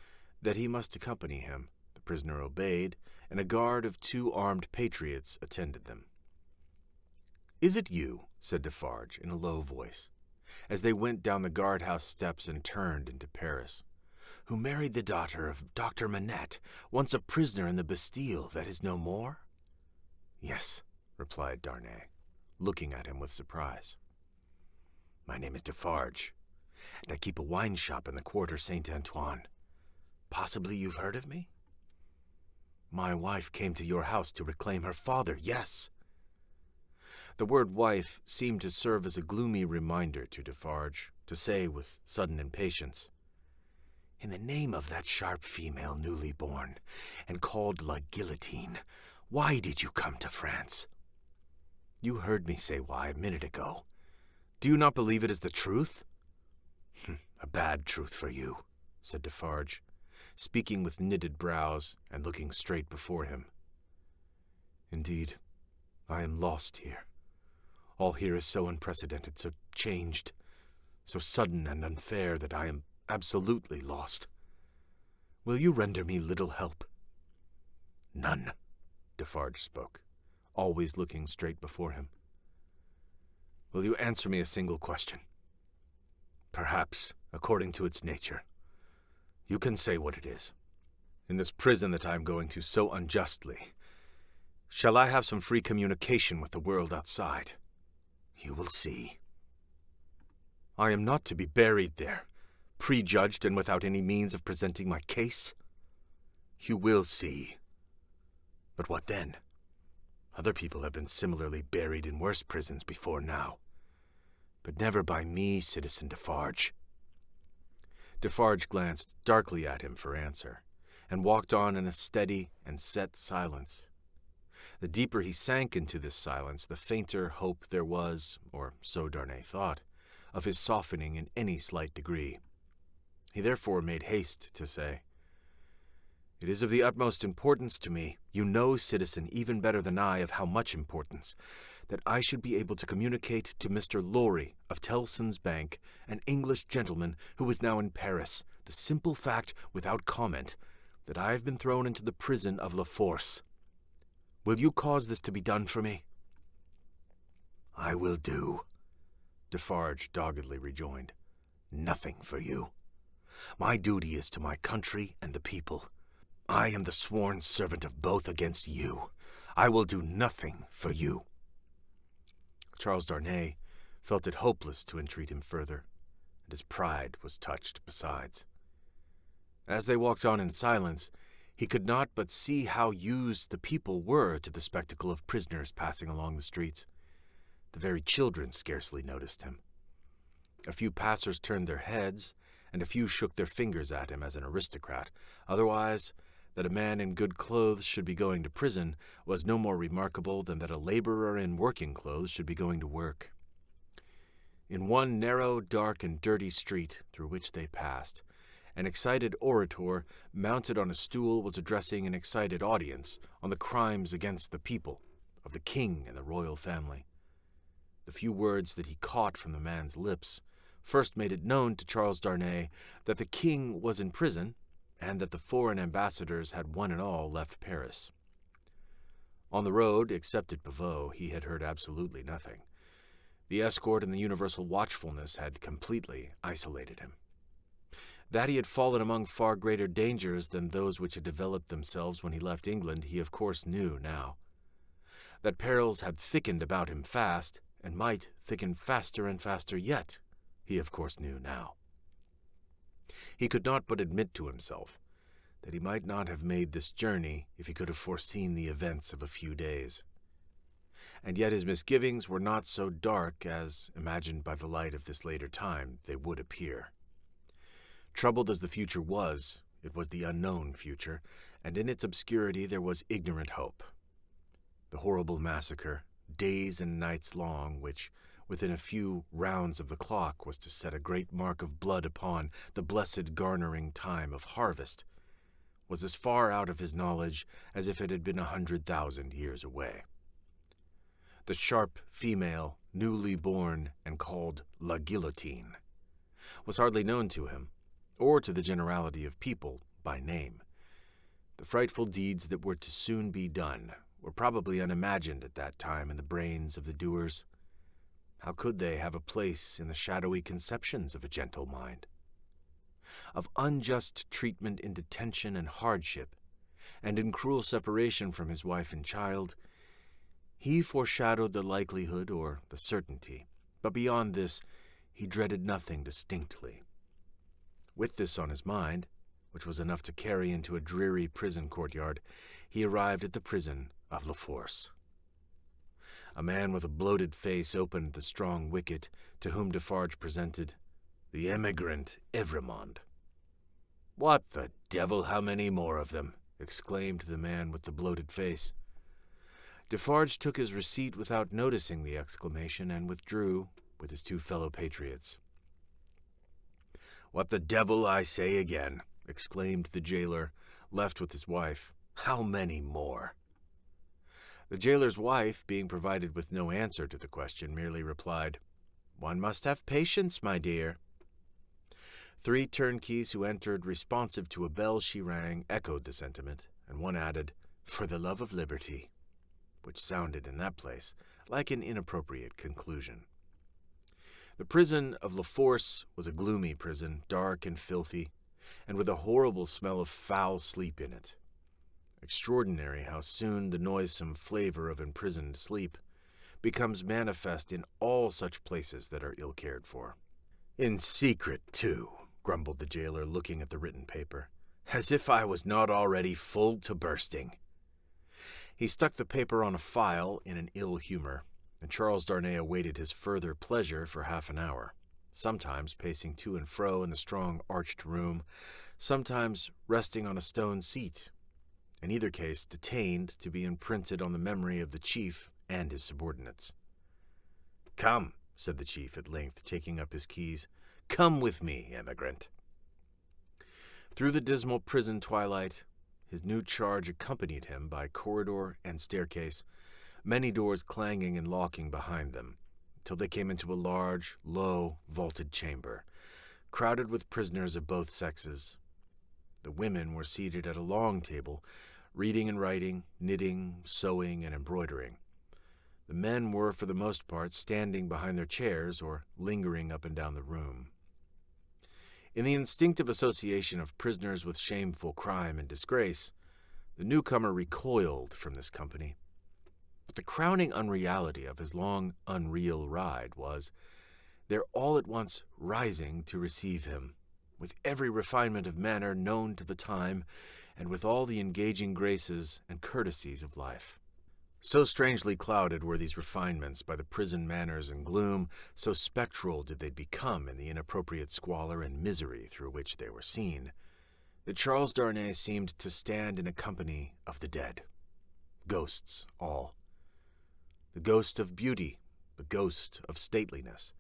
that he must accompany him. The prisoner obeyed, and a guard of 2 armed patriots attended them. "Is it you," said Defarge in a low voice, as they went down the guardhouse steps and turned into Paris, "who married the daughter of Dr. Manette, once a prisoner in the Bastille that is no more?" "Yes," replied Darnay, looking at him with surprise. "My name is Defarge, and I keep a wine shop in the Quarter Saint-Antoine. Possibly you've heard of me?" My wife came to your house to reclaim her father, yes." The word wife seemed to serve as a gloomy reminder to Defarge, to say with sudden impatience, "In the name of that sharp female newly born, and called La Guillotine, why did you come to France? You heard me say why a minute ago. Do you not believe it is the truth?" "A bad truth for you," said Defarge, speaking with knitted brows and looking straight before him. "Indeed, I am lost here. All here is so unprecedented, so changed, so sudden and unfair that I am absolutely lost. Will you render me little help?" "None," Defarge spoke, always looking straight before him. "Will you answer me a single question? Perhaps, according to its nature. You can say what it is. In this prison that I am going to so unjustly, shall I have some free communication with the world outside? You will see. I am not to be buried there, prejudged and without any means of presenting my case. You will see. But what then? Other people have been similarly buried in worse prisons before now. But never by me, Citizen Defarge." Defarge glanced darkly at him for answer, and walked on in a steady and set silence. The deeper he sank into this silence, the fainter hope there was, or so Darnay thought, of his softening in any slight degree. He therefore made haste to say, "It is of the utmost importance to me, you know, citizen, even better than I of how much importance, that I should be able to communicate to Mr. Lorry of Tellson's Bank, an English gentleman who is now in Paris, the simple fact, without comment, that I have been thrown into the prison of La Force. Will you cause this to be done for me?" "I will do," Defarge doggedly rejoined, "nothing for you. My duty is to my country and the people. I am the sworn servant of both against you. I will do nothing for you." Charles Darnay felt it hopeless to entreat him further, and his pride was touched besides. As they walked on in silence, he could not but see how used the people were to the spectacle of prisoners passing along the streets. The very children scarcely noticed him. A few passers turned their heads, and a few shook their fingers at him as an aristocrat. Otherwise, that a man in good clothes should be going to prison was no more remarkable than that a laborer in working clothes should be going to work. In one narrow, dark, and dirty street through which they passed, an excited orator mounted on a stool was addressing an excited audience on the crimes against the people of the king and the royal family. The few words that he caught from the man's lips first made it known to Charles Darnay that the king was in prison, and that the foreign ambassadors had one and all left Paris. On the road, except at Pavot, he had heard absolutely nothing. The escort and the universal watchfulness had completely isolated him. That he had fallen among far greater dangers than those which had developed themselves when he left England, he of course knew now. That perils had thickened about him fast, and might thicken faster and faster yet, he of course knew now. He could not but admit to himself that he might not have made this journey if he could have foreseen the events of a few days. And yet his misgivings were not so dark as, imagined by the light of this later time, they would appear. Troubled as the future was, it was the unknown future, and in its obscurity there was ignorant hope. The horrible massacre, days and nights long, which, within a few rounds of the clock, was to set a great mark of blood upon the blessed garnering time of harvest, was as far out of his knowledge as if it had been 100,000 years away. The sharp female, newly born and called La Guillotine, was hardly known to him, or to the generality of people, by name. The frightful deeds that were to soon be done were probably unimagined at that time in the brains of the doers. How could they have a place in the shadowy conceptions of a gentle mind? Of unjust treatment in detention and hardship, and in cruel separation from his wife and child, he foreshadowed the likelihood or the certainty, but beyond this he dreaded nothing distinctly. With this on his mind, which was enough to carry into a dreary prison courtyard, he arrived at the prison of La Force. A man with a bloated face opened the strong wicket, to whom Defarge presented the emigrant Evremond. "What the devil, how many more of them?" exclaimed the man with the bloated face. Defarge took his receipt without noticing the exclamation, and withdrew with his two fellow patriots. "What the devil, I say again," exclaimed the jailer, left with his wife. "How many more?" The jailer's wife, being provided with no answer to the question, merely replied, "One must have patience, my dear." 3 turnkeys who entered responsive to a bell she rang echoed the sentiment, and one added, "For the love of liberty," which sounded in that place like an inappropriate conclusion. The prison of La Force was a gloomy prison, dark and filthy, and with a horrible smell of foul sleep in it. Extraordinary how soon the noisome flavor of imprisoned sleep becomes manifest in all such places that are ill cared for. "In secret, too," grumbled the jailer, looking at the written paper, "as if I was not already full to bursting." He stuck the paper on a file in an ill humor, and Charles Darnay awaited his further pleasure for half an hour, sometimes pacing to and fro in the strong arched room, sometimes resting on a stone seat, in either case detained to be imprinted on the memory of the chief and his subordinates. "Come," said the chief at length, taking up his keys. "Come with me, emigrant." Through the dismal prison twilight, his new charge accompanied him by corridor and staircase, many doors clanging and locking behind them, till they came into a large, low, vaulted chamber, crowded with prisoners of both sexes. The women were seated at a long table, reading and writing, knitting, sewing, and embroidering. The men were, for the most part, standing behind their chairs or lingering up and down the room. In the instinctive association of prisoners with shameful crime and disgrace, the newcomer recoiled from this company. But the crowning unreality of his long, unreal ride was their all at once rising to receive him, with every refinement of manner known to the time, and with all the engaging graces and courtesies of life. So strangely clouded were these refinements by the prison manners and gloom, so spectral did they become in the inappropriate squalor and misery through which they were seen, that Charles Darnay seemed to stand in a company of the dead. Ghosts, all. The ghost of beauty, the ghost of stateliness,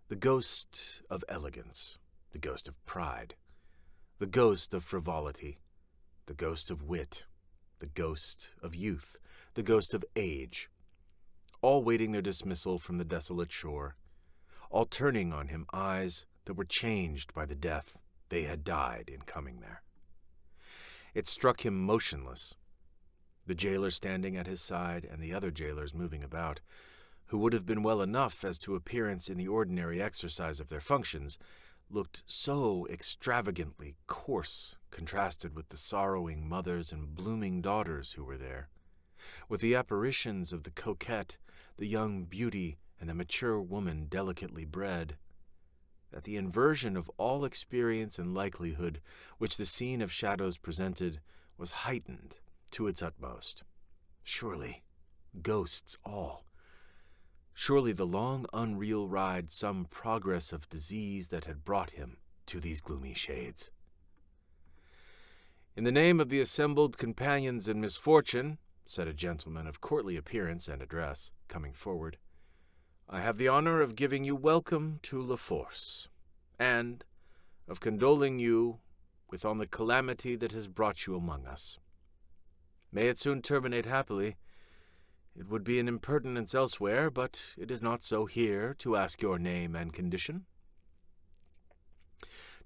the ghost of elegance, the ghost of pride, the ghost of frivolity, the ghost of wit, the ghost of youth, the ghost of age, all waiting their dismissal from the desolate shore, all turning on him eyes that were changed by the death they had died in coming there. It struck him motionless, the jailer standing at his side and the other jailers moving about, who would have been well enough as to appearance in the ordinary exercise of their functions, looked so extravagantly coarse, contrasted with the sorrowing mothers and blooming daughters who were there, with the apparitions of the coquette, the young beauty, and the mature woman delicately bred, that the inversion of all experience and likelihood which the scene of shadows presented was heightened to its utmost. Surely, ghosts all. Surely the long unreal ride some progress of disease that had brought him to these gloomy shades. "In the name of the assembled companions in misfortune," said a gentleman of courtly appearance and address, coming forward, "I have the honor of giving you welcome to La Force, and of condoling you with on the calamity that has brought you among us. May it soon terminate happily. It would be an impertinence elsewhere, but it is not so here, to ask your name and condition."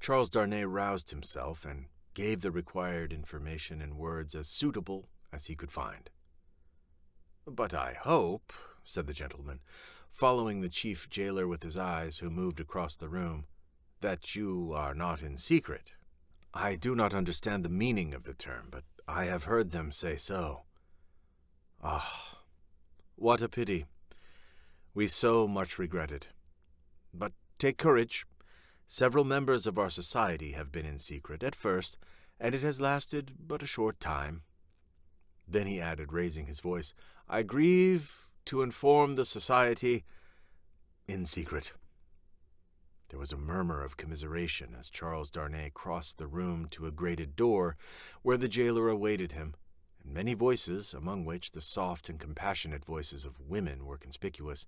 Charles Darnay roused himself and gave the required information in words as suitable as he could find. "But I hope," said the gentleman, following the chief jailer with his eyes, who moved across the room, "that you are not in secret." "I do not understand the meaning of the term, but I have heard them say so." "Ah, what a pity. We so much regret it. But take courage. Several members of our society have been in secret at first, and it has lasted but a short time. Then he added, raising his voice, "I grieve to inform the society in secret." There was a murmur of commiseration as Charles Darnay crossed the room to a grated door where the jailer awaited him, and many voices, among which the soft and compassionate voices of women were conspicuous,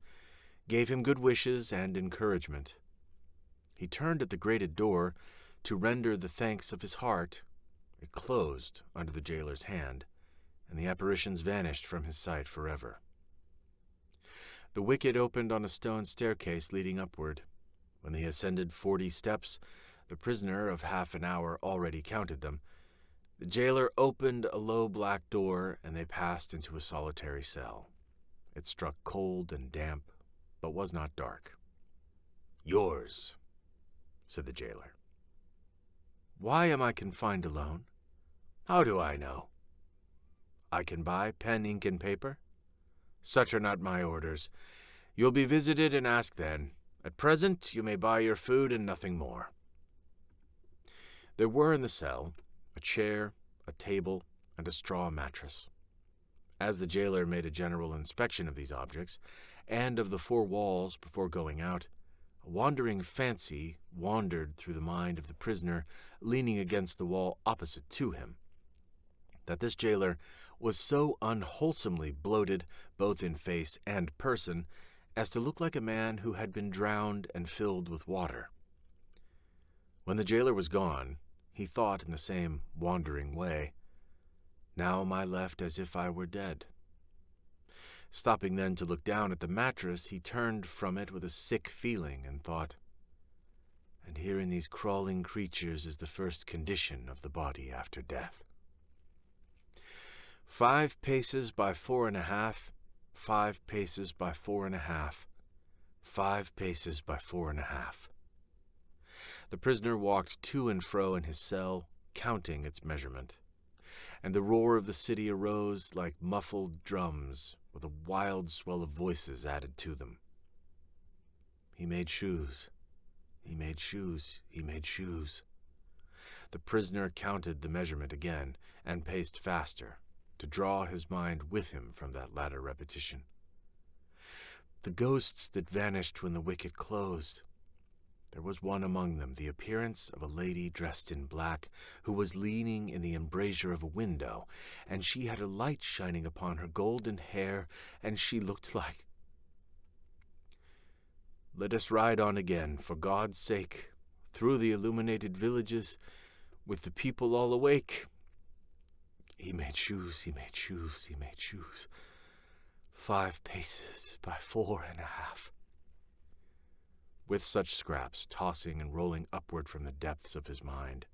gave him good wishes and encouragement. He turned at the grated door to render the thanks of his heart. It closed under the jailer's hand, and the apparitions vanished from his sight forever. The wicket opened on a stone staircase leading upward. When they ascended 40 steps, the prisoner of half an hour already counted them, the jailer opened a low black door, and they passed into a solitary cell. It struck cold and damp, but was not dark. "Yours," said the jailer. "Why am I confined alone?" "How do I know?" "I can buy pen, ink, and paper?" "Such are not my orders. You'll be visited and ask then. At present, you may buy your food and nothing more." There were in the cell a chair, a table, and a straw mattress. As the jailer made a general inspection of these objects, and of the 4 walls before going out, a wandering fancy wandered through the mind of the prisoner leaning against the wall opposite to him, that this jailer was so unwholesomely bloated, both in face and person, as to look like a man who had been drowned and filled with water. When the jailer was gone, he thought in the same wandering way, "Now am I left as if I were dead." Stopping then to look down at the mattress, he turned from it with a sick feeling and thought, "And here in these crawling creatures is the first condition of the body after death." 5 paces by 4.5, 5 paces by 4.5, 5 paces by 4.5. The prisoner walked to and fro in his cell, counting its measurement, and the roar of the city arose like muffled drums, with a wild swell of voices added to them. He made shoes, he made shoes, he made shoes. The prisoner counted the measurement again, and paced faster, to draw his mind with him from that latter repetition. The ghosts that vanished when the wicket closed. There was one among them, the appearance of a lady dressed in black, who was leaning in the embrasure of a window, and she had a light shining upon her golden hair, and she looked like... "Let us ride on again, for God's sake, through the illuminated villages, with the people all awake." He made shoes, he made shoes, he made shoes. 5 paces by 4.5. With such scraps tossing and rolling upward from the depths of his mind,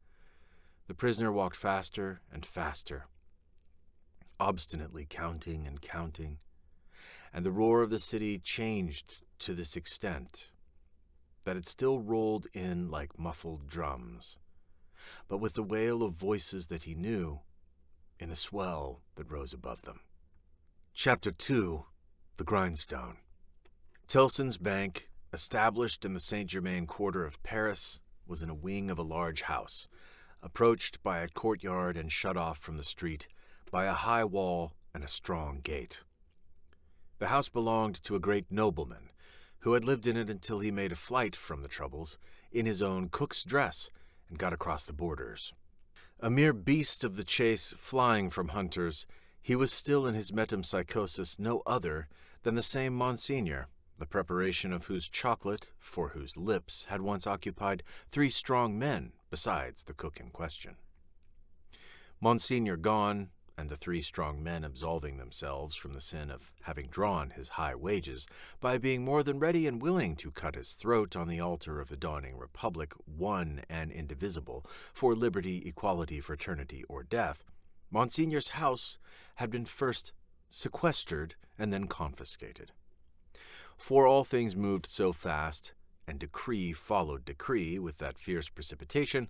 the prisoner walked faster and faster, obstinately counting and counting, and the roar of the city changed to this extent, that it still rolled in like muffled drums, but with the wail of voices that he knew, in the swell that rose above them. Chapter 2. The Grindstone. Tellson's Bank, established in the Saint-Germain quarter of Paris, was in a wing of a large house, approached by a courtyard and shut off from the street by a high wall and a strong gate. The house belonged to a great nobleman, who had lived in it until he made a flight from the troubles in his own cook's dress and got across the borders. A mere beast of the chase flying from hunters, he was still in his metempsychosis no other than the same Monsignor, the preparation of whose chocolate, for whose lips, had once occupied 3 strong men besides the cook in question. Monsignor gone, and the 3 strong men absolving themselves from the sin of having drawn his high wages by being more than ready and willing to cut his throat on the altar of the dawning republic, one and indivisible, for liberty, equality, fraternity, or death, Monsignor's house had been first sequestered and then confiscated. For all things moved so fast, and decree followed decree with that fierce precipitation,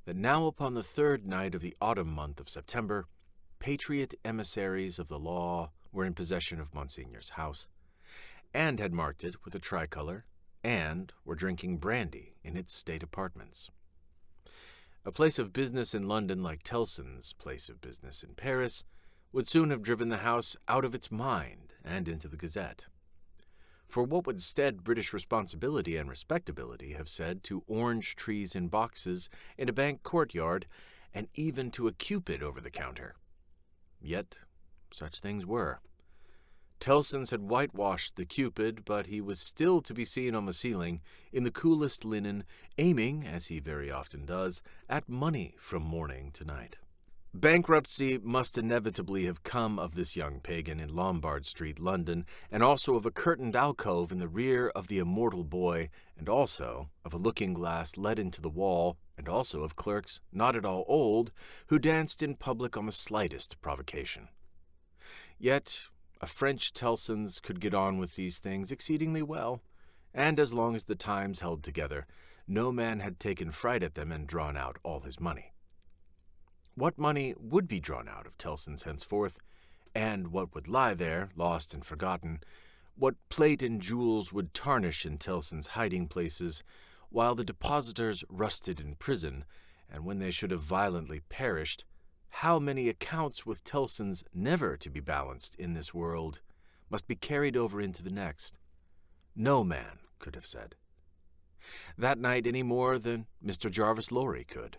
that now upon the 3rd night of the autumn month of September, patriot emissaries of the law were in possession of Monsignor's house, and had marked it with a tricolor, and were drinking brandy in its state apartments. A place of business in London like Tellson's place of business in Paris would soon have driven the house out of its mind and into the Gazette. For what would stead British responsibility and respectability have said to orange trees in boxes in a bank courtyard, and even to a Cupid over the counter? Yet such things were. Tellson's had whitewashed the Cupid, but he was still to be seen on the ceiling, in the coolest linen, aiming, as he very often does, at money from morning to night. Bankruptcy must inevitably have come of this young pagan in Lombard Street, London, and also of a curtained alcove in the rear of the immortal boy, and also of a looking-glass let into the wall, and also of clerks, not at all old, who danced in public on the slightest provocation. Yet a French Tellson's could get on with these things exceedingly well, and as long as the times held together, no man had taken fright at them and drawn out all his money. What money would be drawn out of Tellson's henceforth, and what would lie there, lost and forgotten, what plate and jewels would tarnish in Tellson's hiding-places, while the depositors rusted in prison, and when they should have violently perished, how many accounts with Tellson's never to be balanced in this world must be carried over into the next, no man could have said. That night any more than Mr. Jarvis Lorry could,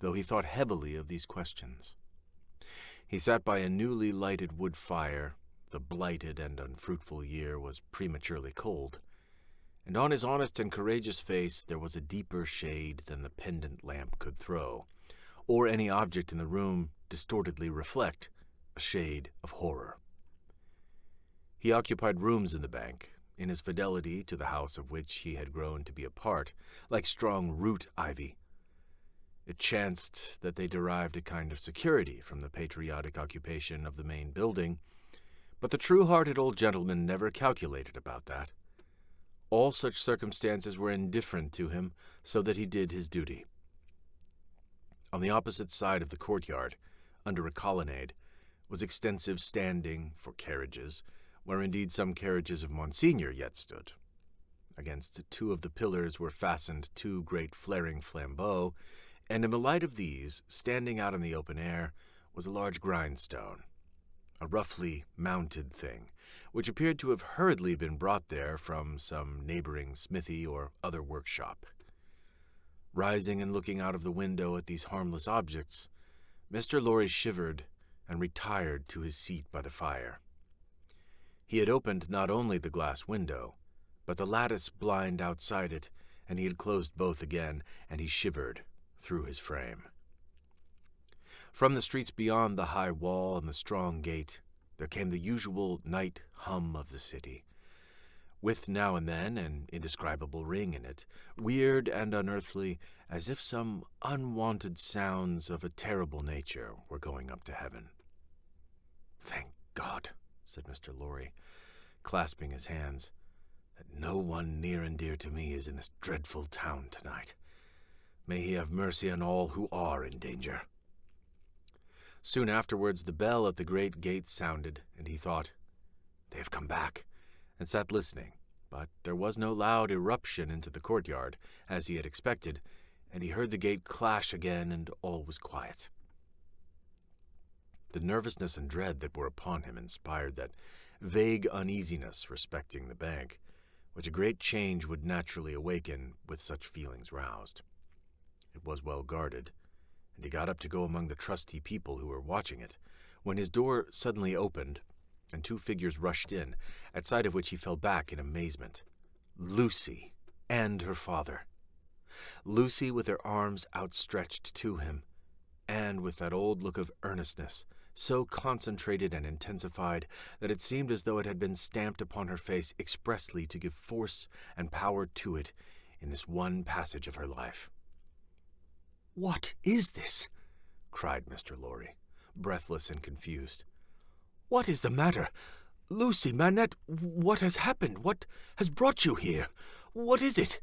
though he thought heavily of these questions. He sat by a newly lighted wood fire. The blighted and unfruitful year was prematurely cold, and on his honest and courageous face there was a deeper shade than the pendant lamp could throw, or any object in the room distortedly reflect, a shade of horror. He occupied rooms in the bank, in his fidelity to the house of which he had grown to be a part, like strong root ivy. It chanced that they derived a kind of security from the patriotic occupation of the main building, but the true-hearted old gentleman never calculated about that. All such circumstances were indifferent to him, so that he did his duty. On the opposite side of the courtyard, under a colonnade, was extensive standing for carriages, where indeed some carriages of Monsignor yet stood. Against two of the pillars were fastened two great flaring flambeaux, and in the light of these, standing out in the open air, was a large grindstone, a roughly mounted thing, which appeared to have hurriedly been brought there from some neighboring smithy or other workshop. Rising and looking out of the window at these harmless objects, Mr. Lorry shivered and retired to his seat by the fire. He had opened not only the glass window, but the lattice blind outside it, and he had closed both again, and he shivered through his frame. From the streets beyond the high wall and the strong gate, there came the usual night hum of the city, with now and then an indescribable ring in it, weird and unearthly, as if some unwonted sounds of a terrible nature were going up to heaven. "Thank God," said Mr. Lorry, clasping his hands, "that no one near and dear to me is in this dreadful town tonight. May he have mercy on all who are in danger." Soon afterwards the bell at the great gate sounded, and he thought, "They have come back," and sat listening, but there was no loud eruption into the courtyard, as he had expected, and he heard the gate clash again, and all was quiet. The nervousness and dread that were upon him inspired that vague uneasiness respecting the bank, which a great change would naturally awaken with such feelings roused. It was well guarded, and he got up to go among the trusty people who were watching it, when his door suddenly opened, and two figures rushed in, at sight of which he fell back in amazement. Lucy and her father. Lucy with her arms outstretched to him, and with that old look of earnestness, so concentrated and intensified that it seemed as though it had been stamped upon her face expressly to give force and power to it in this one passage of her life. "What is this?" cried Mr. Lorry, breathless and confused. "What is the matter? Lucy, Manette, what has happened? What has brought you here? What is it?"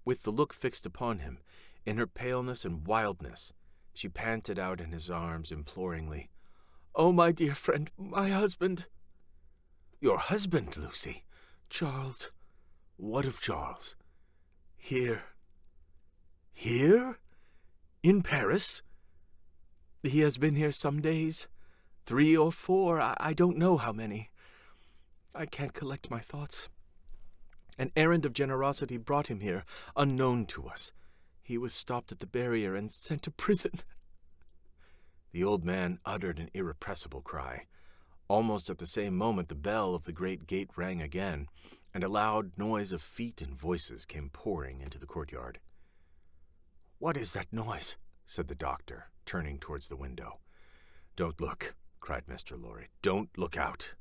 With the look fixed upon him, in her paleness and wildness, she panted out in his arms imploringly, "Oh, my dear friend, my husband." "Your husband, Lucy? Charles? What of Charles?" "Here." "Here? In Paris?" "He has been here some days. 3 or 4, I don't know how many. I can't collect my thoughts. An errand of generosity brought him here, unknown to us. He was stopped at the barrier and sent to prison." The old man uttered an irrepressible cry. Almost at the same moment the bell of the great gate rang again, and a loud noise of feet and voices came pouring into the courtyard. "What is that noise?" said the doctor, turning towards the window. "Don't look," cried Mr. Lorry. "Don't look out.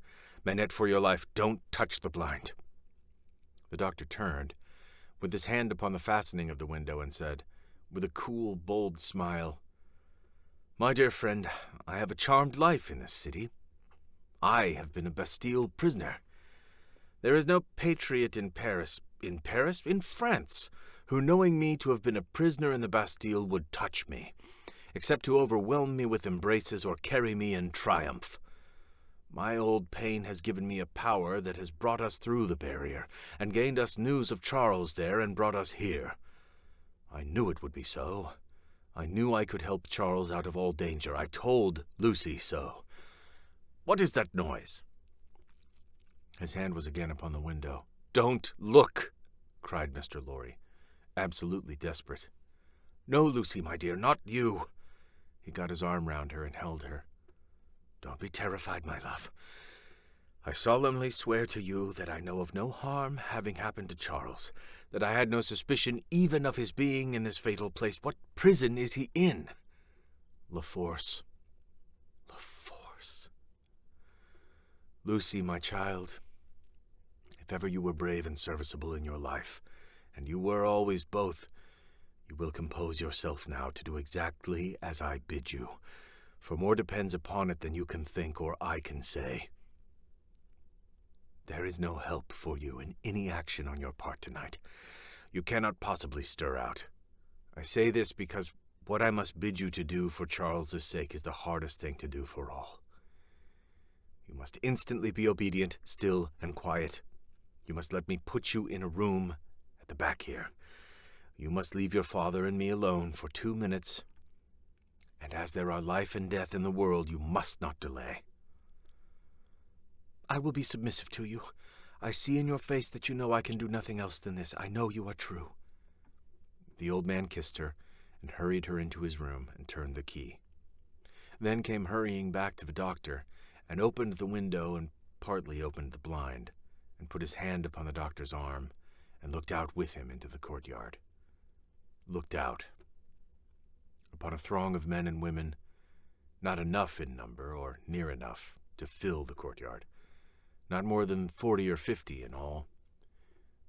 Manette, for your life, don't touch the blind." The doctor turned, with his hand upon the fastening of the window, and said, with a cool, bold smile, "My dear friend, I have a charmed life in this city. I have been a Bastille prisoner. There is no patriot in Paris, in France, who, knowing me to have been a prisoner in the Bastille, would touch me, except to overwhelm me with embraces or carry me in triumph. My old pain has given me a power that has brought us through the barrier, and gained us news of Charles there, and brought us here. I knew it would be so. I knew I could help Charles out of all danger. I told Lucy so. What is that noise?" His hand was again upon the window. "Don't look!" cried Mr. Lorry, absolutely desperate. "No, Lucy, my dear, not you." He got his arm round her and held her. "Don't be terrified, my love. I solemnly swear to you that I know of no harm having happened to Charles, that I had no suspicion even of his being in this fatal place. What prison is he in?" "La Force. La Force. Lucy, my child, if ever you were brave and serviceable in your life, and you were always both, you will compose yourself now to do exactly as I bid you, for more depends upon it than you can think or I can say. There is no help for you in any action on your part tonight. You cannot possibly stir out. I say this because what I must bid you to do for Charles's sake is the hardest thing to do for all. You must instantly be obedient, still, and quiet. You must let me put you in a room at the back here. You must leave your father and me alone for 2 minutes, and as there are life and death in the world, you must not delay." "I will be submissive to you. I see in your face that you know I can do nothing else than this. I know you are true." The old man kissed her and hurried her into his room and turned the key. Then came hurrying back to the doctor and opened the window and partly opened the blind, and put his hand upon the doctor's arm and looked out with him into the courtyard. Looked out upon a throng of men and women, not enough in number or near enough to fill the courtyard, not more than 40 or 50 in all.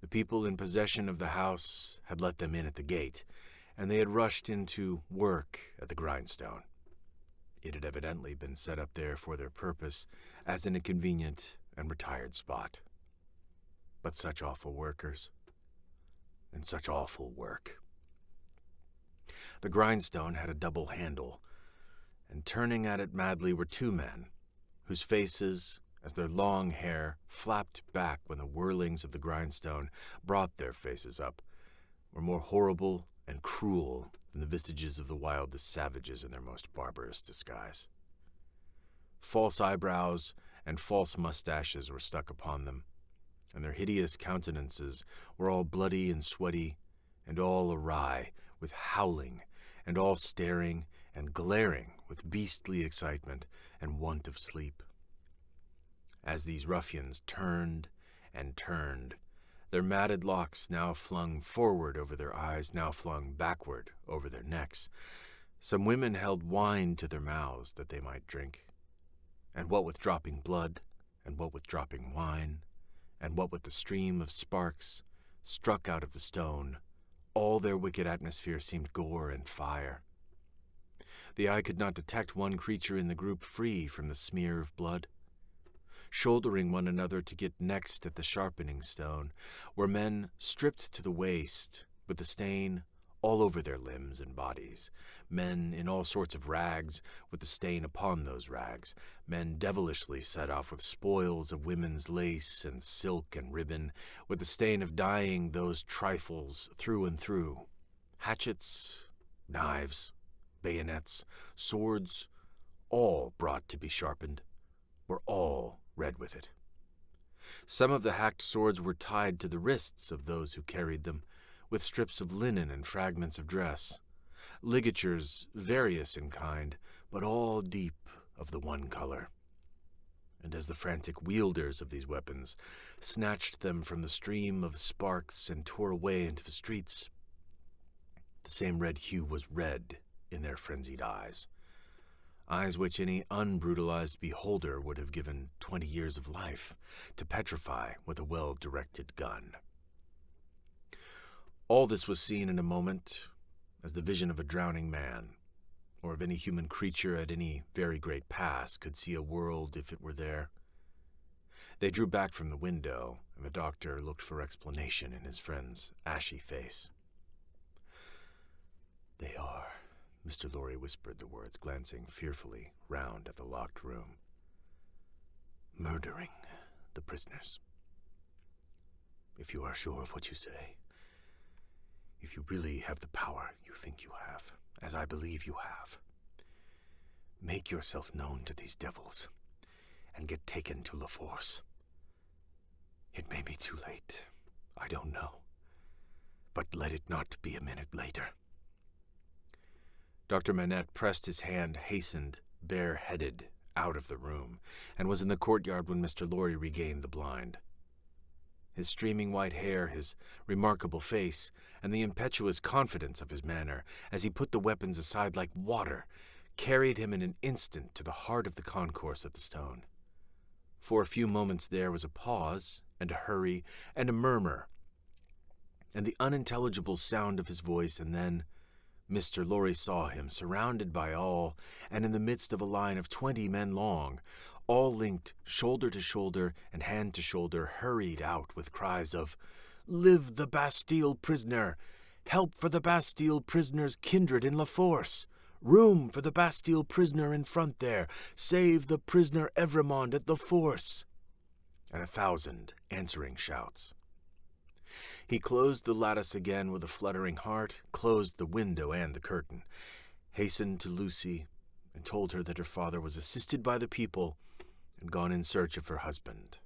The people in possession of the house had let them in at the gate, and they had rushed into work at the Grindstone. It had evidently been set up there for their purpose as in a convenient and retired spot. But such awful workers, and such awful work. The Grindstone had a double handle, and turning at it madly were 2 men, whose faces, as their long hair flapped back when the whirlings of the Grindstone brought their faces up, were more horrible and cruel than the visages of the wildest savages in their most barbarous disguise. False eyebrows and false mustaches were stuck upon them, and their hideous countenances were all bloody and sweaty, and all awry with howling, and all staring and glaring with beastly excitement and want of sleep. As these ruffians turned and turned, their matted locks now flung forward over their eyes, now flung backward over their necks, some women held wine to their mouths that they might drink, and what with dropping blood, and what with dropping wine, and what with the stream of sparks struck out of the stone, all their wicked atmosphere seemed gore and fire. The eye could not detect one creature in the group free from the smear of blood. Shouldering one another to get next at the sharpening stone were men stripped to the waist, with the stain all over their limbs and bodies, men in all sorts of rags with the stain upon those rags, men devilishly set off with spoils of women's lace and silk and ribbon, with the stain of dyeing those trifles through and through, hatchets, knives, bayonets, swords, all brought to be sharpened, were all read with it. Some of the hacked swords were tied to the wrists of those who carried them, with strips of linen and fragments of dress, ligatures various in kind, but all deep of the one color. And as the frantic wielders of these weapons snatched them from the stream of sparks and tore away into the streets, the same red hue was red in their frenzied eyes which any unbrutalized beholder would have given 20 years of life to petrify with a well-directed gun. All this was seen in a moment as the vision of a drowning man, or of any human creature at any very great pass could see a world if it were there. They drew back from the window, and the doctor looked for explanation in his friend's ashy face. "They are," Mr. Lorry whispered the words, glancing fearfully round at the locked room. "Murdering the prisoners. If you are sure of what you say, if you really have the power you think you have, as I believe you have, make yourself known to these devils and get taken to La Force. It may be too late, I don't know, but let it not be a minute later." Dr. Manette pressed his hand, hastened, bareheaded, out of the room, and was in the courtyard when Mr. Lorry regained the blind. His streaming white hair, his remarkable face, and the impetuous confidence of his manner, as he put the weapons aside like water, carried him in an instant to the heart of the concourse at the stone. For a few moments there was a pause, and a hurry, and a murmur, and the unintelligible sound of his voice, and then Mr. Lorry saw him, surrounded by all, and in the midst of a line of 20 men long, all linked shoulder to shoulder and hand to shoulder, hurried out with cries of, "Live the Bastille prisoner! Help for the Bastille prisoner's kindred in La Force! Room for the Bastille prisoner in front there! Save the prisoner Evremond at La Force!" And 1,000 answering shouts. He closed the lattice again with a fluttering heart, closed the window and the curtain, hastened to Lucy, and told her that her father was assisted by the people and gone in search of her husband.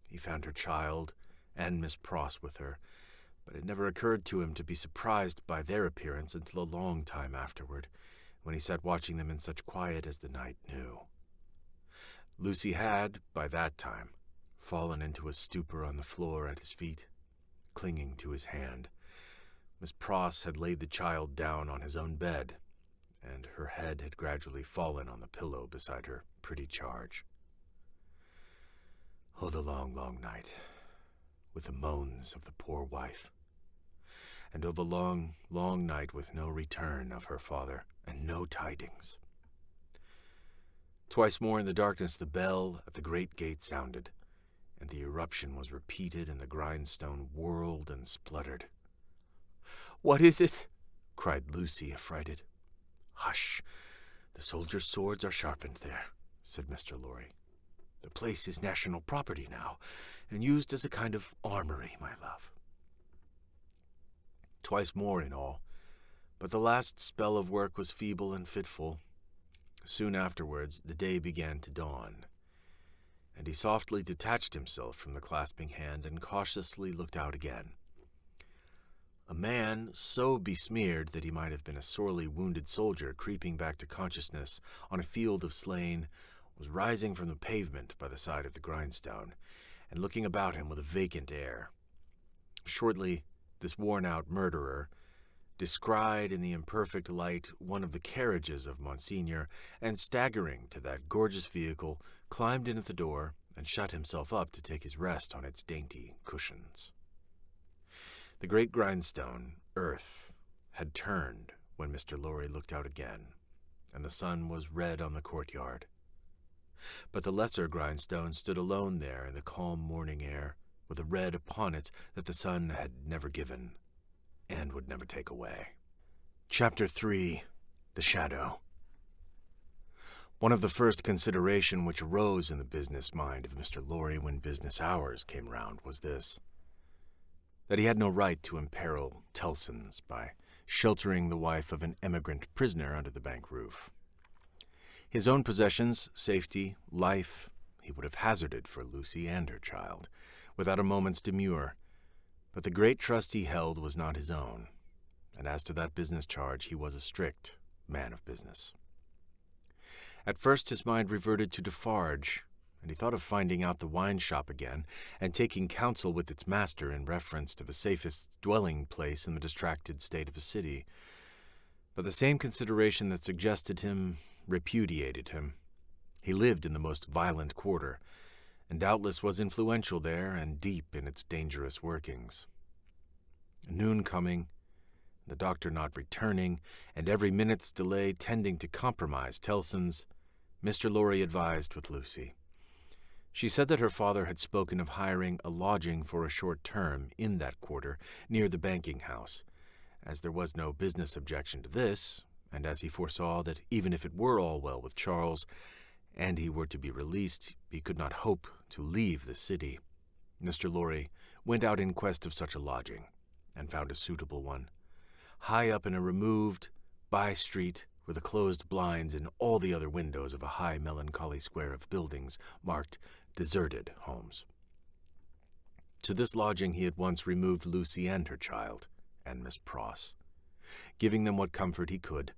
He found her child and Miss Pross with her, but it never occurred to him to be surprised by their appearance until a long time afterward, when he sat watching them in such quiet as the night knew. Lucy had, by that time, fallen into a stupor on the floor at his feet, clinging to his hand. Miss Pross had laid the child down on his own bed, and her head had gradually fallen on the pillow beside her pretty charge. Oh, the long, long night, with the moans of the poor wife, and of a long, long night with no return of her father, and no tidings. Twice more in the darkness the bell at the great gate sounded, and the eruption was repeated, and the grindstone whirled and spluttered. "What is it?" cried Lucy, affrighted. "Hush! The soldiers' swords are sharpened there," said Mr. Lorry. "The place is national property now, and used as a kind of armory, my love." Twice more in all, but the last spell of work was feeble and fitful. Soon afterwards the day began to dawn, and he softly detached himself from the clasping hand and cautiously looked out again. A man, so besmeared that he might have been a sorely wounded soldier creeping back to consciousness on a field of slain, was rising from the pavement by the side of the grindstone, and looking about him with a vacant air. Shortly, this worn-out murderer descried in the imperfect light one of the carriages of Monsignor, and staggering to that gorgeous vehicle, climbed in at the door and shut himself up to take his rest on its dainty cushions. The great grindstone, earth, had turned when Mr. Lorry looked out again, and the sun was red on the courtyard. But the lesser grindstone stood alone there in the calm morning air, with a red upon it that the sun had never given, and would never take away. Chapter 3. The Shadow. One of the first consideration which arose in the business mind of Mr. Lorry when business hours came round was this: that he had no right to imperil Tellson's by sheltering the wife of an emigrant prisoner under the bank roof. His own possessions, safety, life, he would have hazarded for Lucy and her child, without a moment's demur. But the great trust he held was not his own, and as to that business charge, he was a strict man of business. At first his mind reverted to Defarge, and he thought of finding out the wine shop again and taking counsel with its master in reference to the safest dwelling place in the distracted state of the city. But the same consideration that suggested him repudiated him. He lived in the most violent quarter, and doubtless was influential there and deep in its dangerous workings. Noon coming, the doctor not returning, and every minute's delay tending to compromise Tellson's, Mr. Lorry advised with Lucy. She said that her father had spoken of hiring a lodging for a short term in that quarter near the banking house, as there was no business objection to this, and as he foresaw that even if it were all well with Charles, and he were to be released, he could not hope to leave the city. Mr. Lorry went out in quest of such a lodging, and found a suitable one, high up in a removed by-street with the closed blinds in all the other windows of a high melancholy square of buildings marked deserted homes. To this lodging he at once removed Lucy and her child, and Miss Pross, giving them what comfort he could,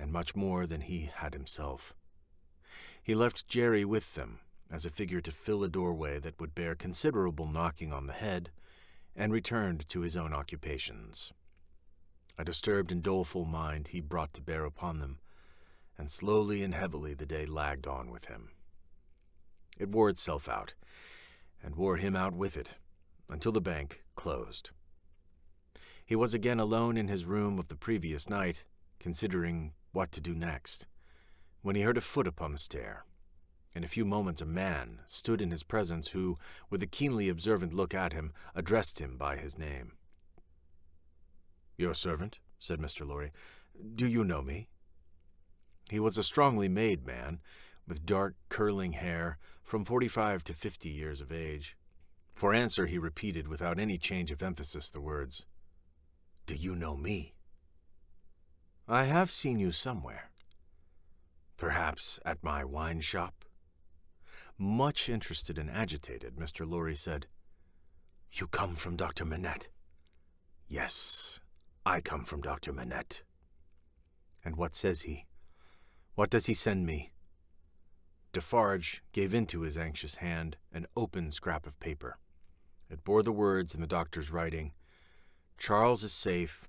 and much more than he had himself. He left Jerry with them, as a figure to fill a doorway that would bear considerable knocking on the head, and returned to his own occupations. A disturbed and doleful mind he brought to bear upon them, and slowly and heavily the day lagged on with him. It wore itself out, and wore him out with it, until the bank closed. He was again alone in his room of the previous night, considering what to do next, when he heard a foot upon the stair. In a few moments a man stood in his presence who, with a keenly observant look at him, addressed him by his name. "Your servant," said Mr. Lorry. "Do you know me?" He was a strongly made man, with dark, curling hair, from 45 to 50 years of age. For answer he repeated, without any change of emphasis, the words, "Do you know me?" "I have seen you somewhere." "Perhaps at my wine shop?" Much interested and agitated, Mr. Lorry said, "You come from Dr. Manette?" "Yes, I come from Dr. Manette." "And what says he? What does he send me?" Defarge gave into his anxious hand an open scrap of paper. It bore the words in the doctor's writing, "Charles is safe,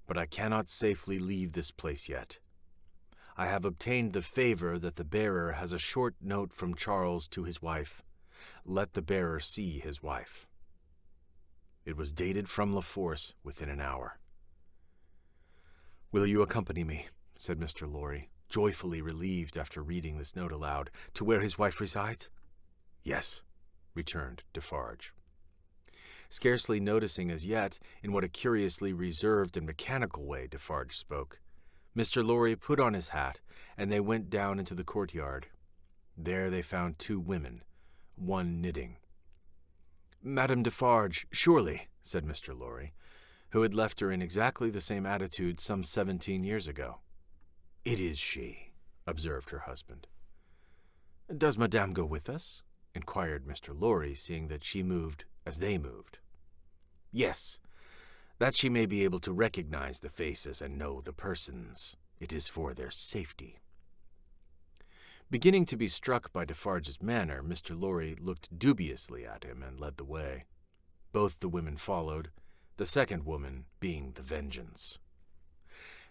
but I cannot safely leave this place yet. I have obtained the favor that the bearer has a short note from Charles to his wife. Let the bearer see his wife." It was dated from La Force within an hour. "Will you accompany me," said Mr. Lorry, joyfully relieved after reading this note aloud, "to where his wife resides?" "Yes," returned Defarge. Scarcely noticing as yet in what a curiously reserved and mechanical way Defarge spoke, Mr. Lorry put on his hat, and they went down into the courtyard. There they found two women, one knitting. "Madame Defarge, surely," said Mr. Lorry, who had left her in exactly the same attitude some 17 years ago. "It is she," observed her husband. "Does Madame go with us?" inquired Mr. Lorry, seeing that she moved as they moved. "Yes, that she may be able to recognize the faces and know the persons. It is for their safety." Beginning to be struck by Defarge's manner, Mr. Lorry looked dubiously at him and led the way. Both the women followed, the second woman being the Vengeance.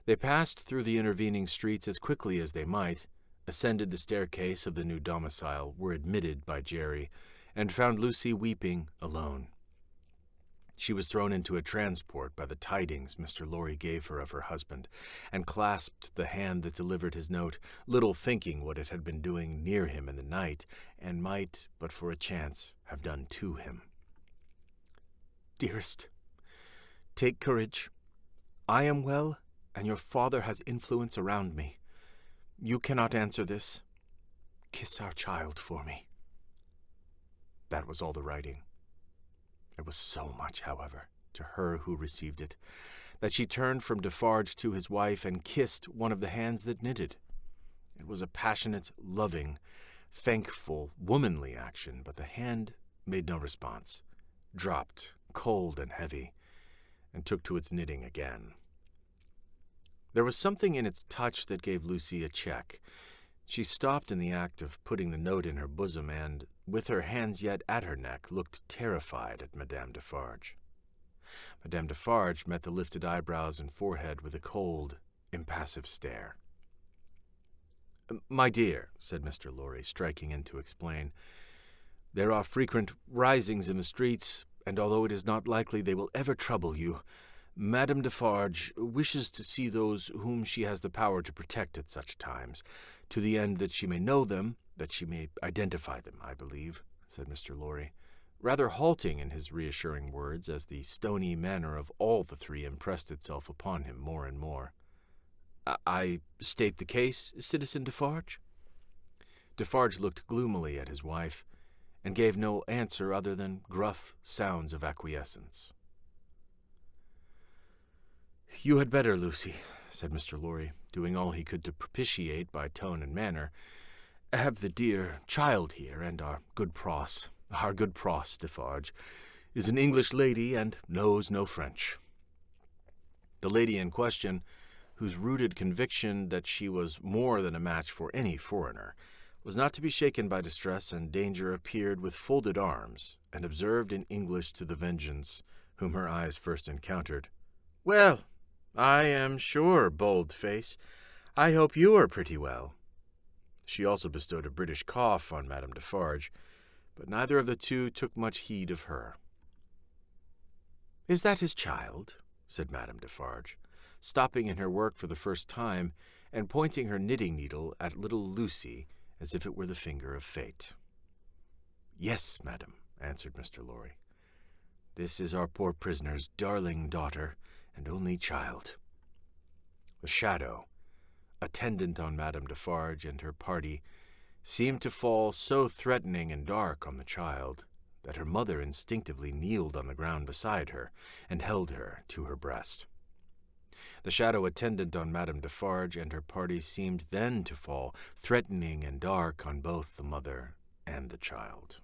They passed through the intervening streets as quickly as they might, ascended the staircase of the new domicile, were admitted by Jerry, and found Lucy weeping alone. She was thrown into a transport by the tidings Mr. Lorry gave her of her husband, and clasped the hand that delivered his note, little thinking what it had been doing near him in the night, and might, but for a chance, have done to him. "Dearest, take courage. I am well, and your father has influence around me. You cannot answer this. Kiss our child for me." That was all the writing. It was so much, however, to her who received it, that she turned from Defarge to his wife and kissed one of the hands that knitted. It was a passionate, loving, thankful, womanly action, but the hand made no response, dropped, cold and heavy, and took to its knitting again. There was something in its touch that gave Lucy a check. She stopped in the act of putting the note in her bosom and, with her hands yet at her neck, looked terrified at Madame Defarge. Madame Defarge met the lifted eyebrows and forehead with a cold, impassive stare. "My dear," said Mr. Lorry, striking in to explain, "there are frequent risings in the streets, and although it is not likely they will ever trouble you, Madame Defarge wishes to see those whom she has the power to protect at such times, to the end that she may know them, that she may identify them, I believe," said Mr. Lorry, rather halting in his reassuring words as the stony manner of all the three impressed itself upon him more and more. "I state the case, Citizen Defarge?" Defarge looked gloomily at his wife, and gave no answer other than gruff sounds of acquiescence. "You had better, Lucy," said Mr. Lorry, doing all he could to propitiate by tone and manner, "have the dear child here, and our good Pross, Defarge, is an English lady and knows no French." The lady in question, whose rooted conviction that she was more than a match for any foreigner, was not to be shaken by distress and danger, appeared with folded arms, and observed in English to the Vengeance, whom her eyes first encountered, "Well, I am sure, bold face, I hope you are pretty well." She also bestowed a British cough on Madame Defarge, but neither of the two took much heed of her. "Is that his child?" said Madame Defarge, stopping in her work for the first time, and pointing her knitting needle at little Lucy as if it were the finger of fate. "Yes, madam," answered Mr. Lorry. "This is our poor prisoner's darling daughter and only child." The shadow, attendant on Madame Defarge and her party, seemed to fall so threatening and dark on the child that her mother instinctively kneeled on the ground beside her and held her to her breast. The shadow attendant on Madame Defarge and her party seemed then to fall, threatening and dark, on both the mother and the child.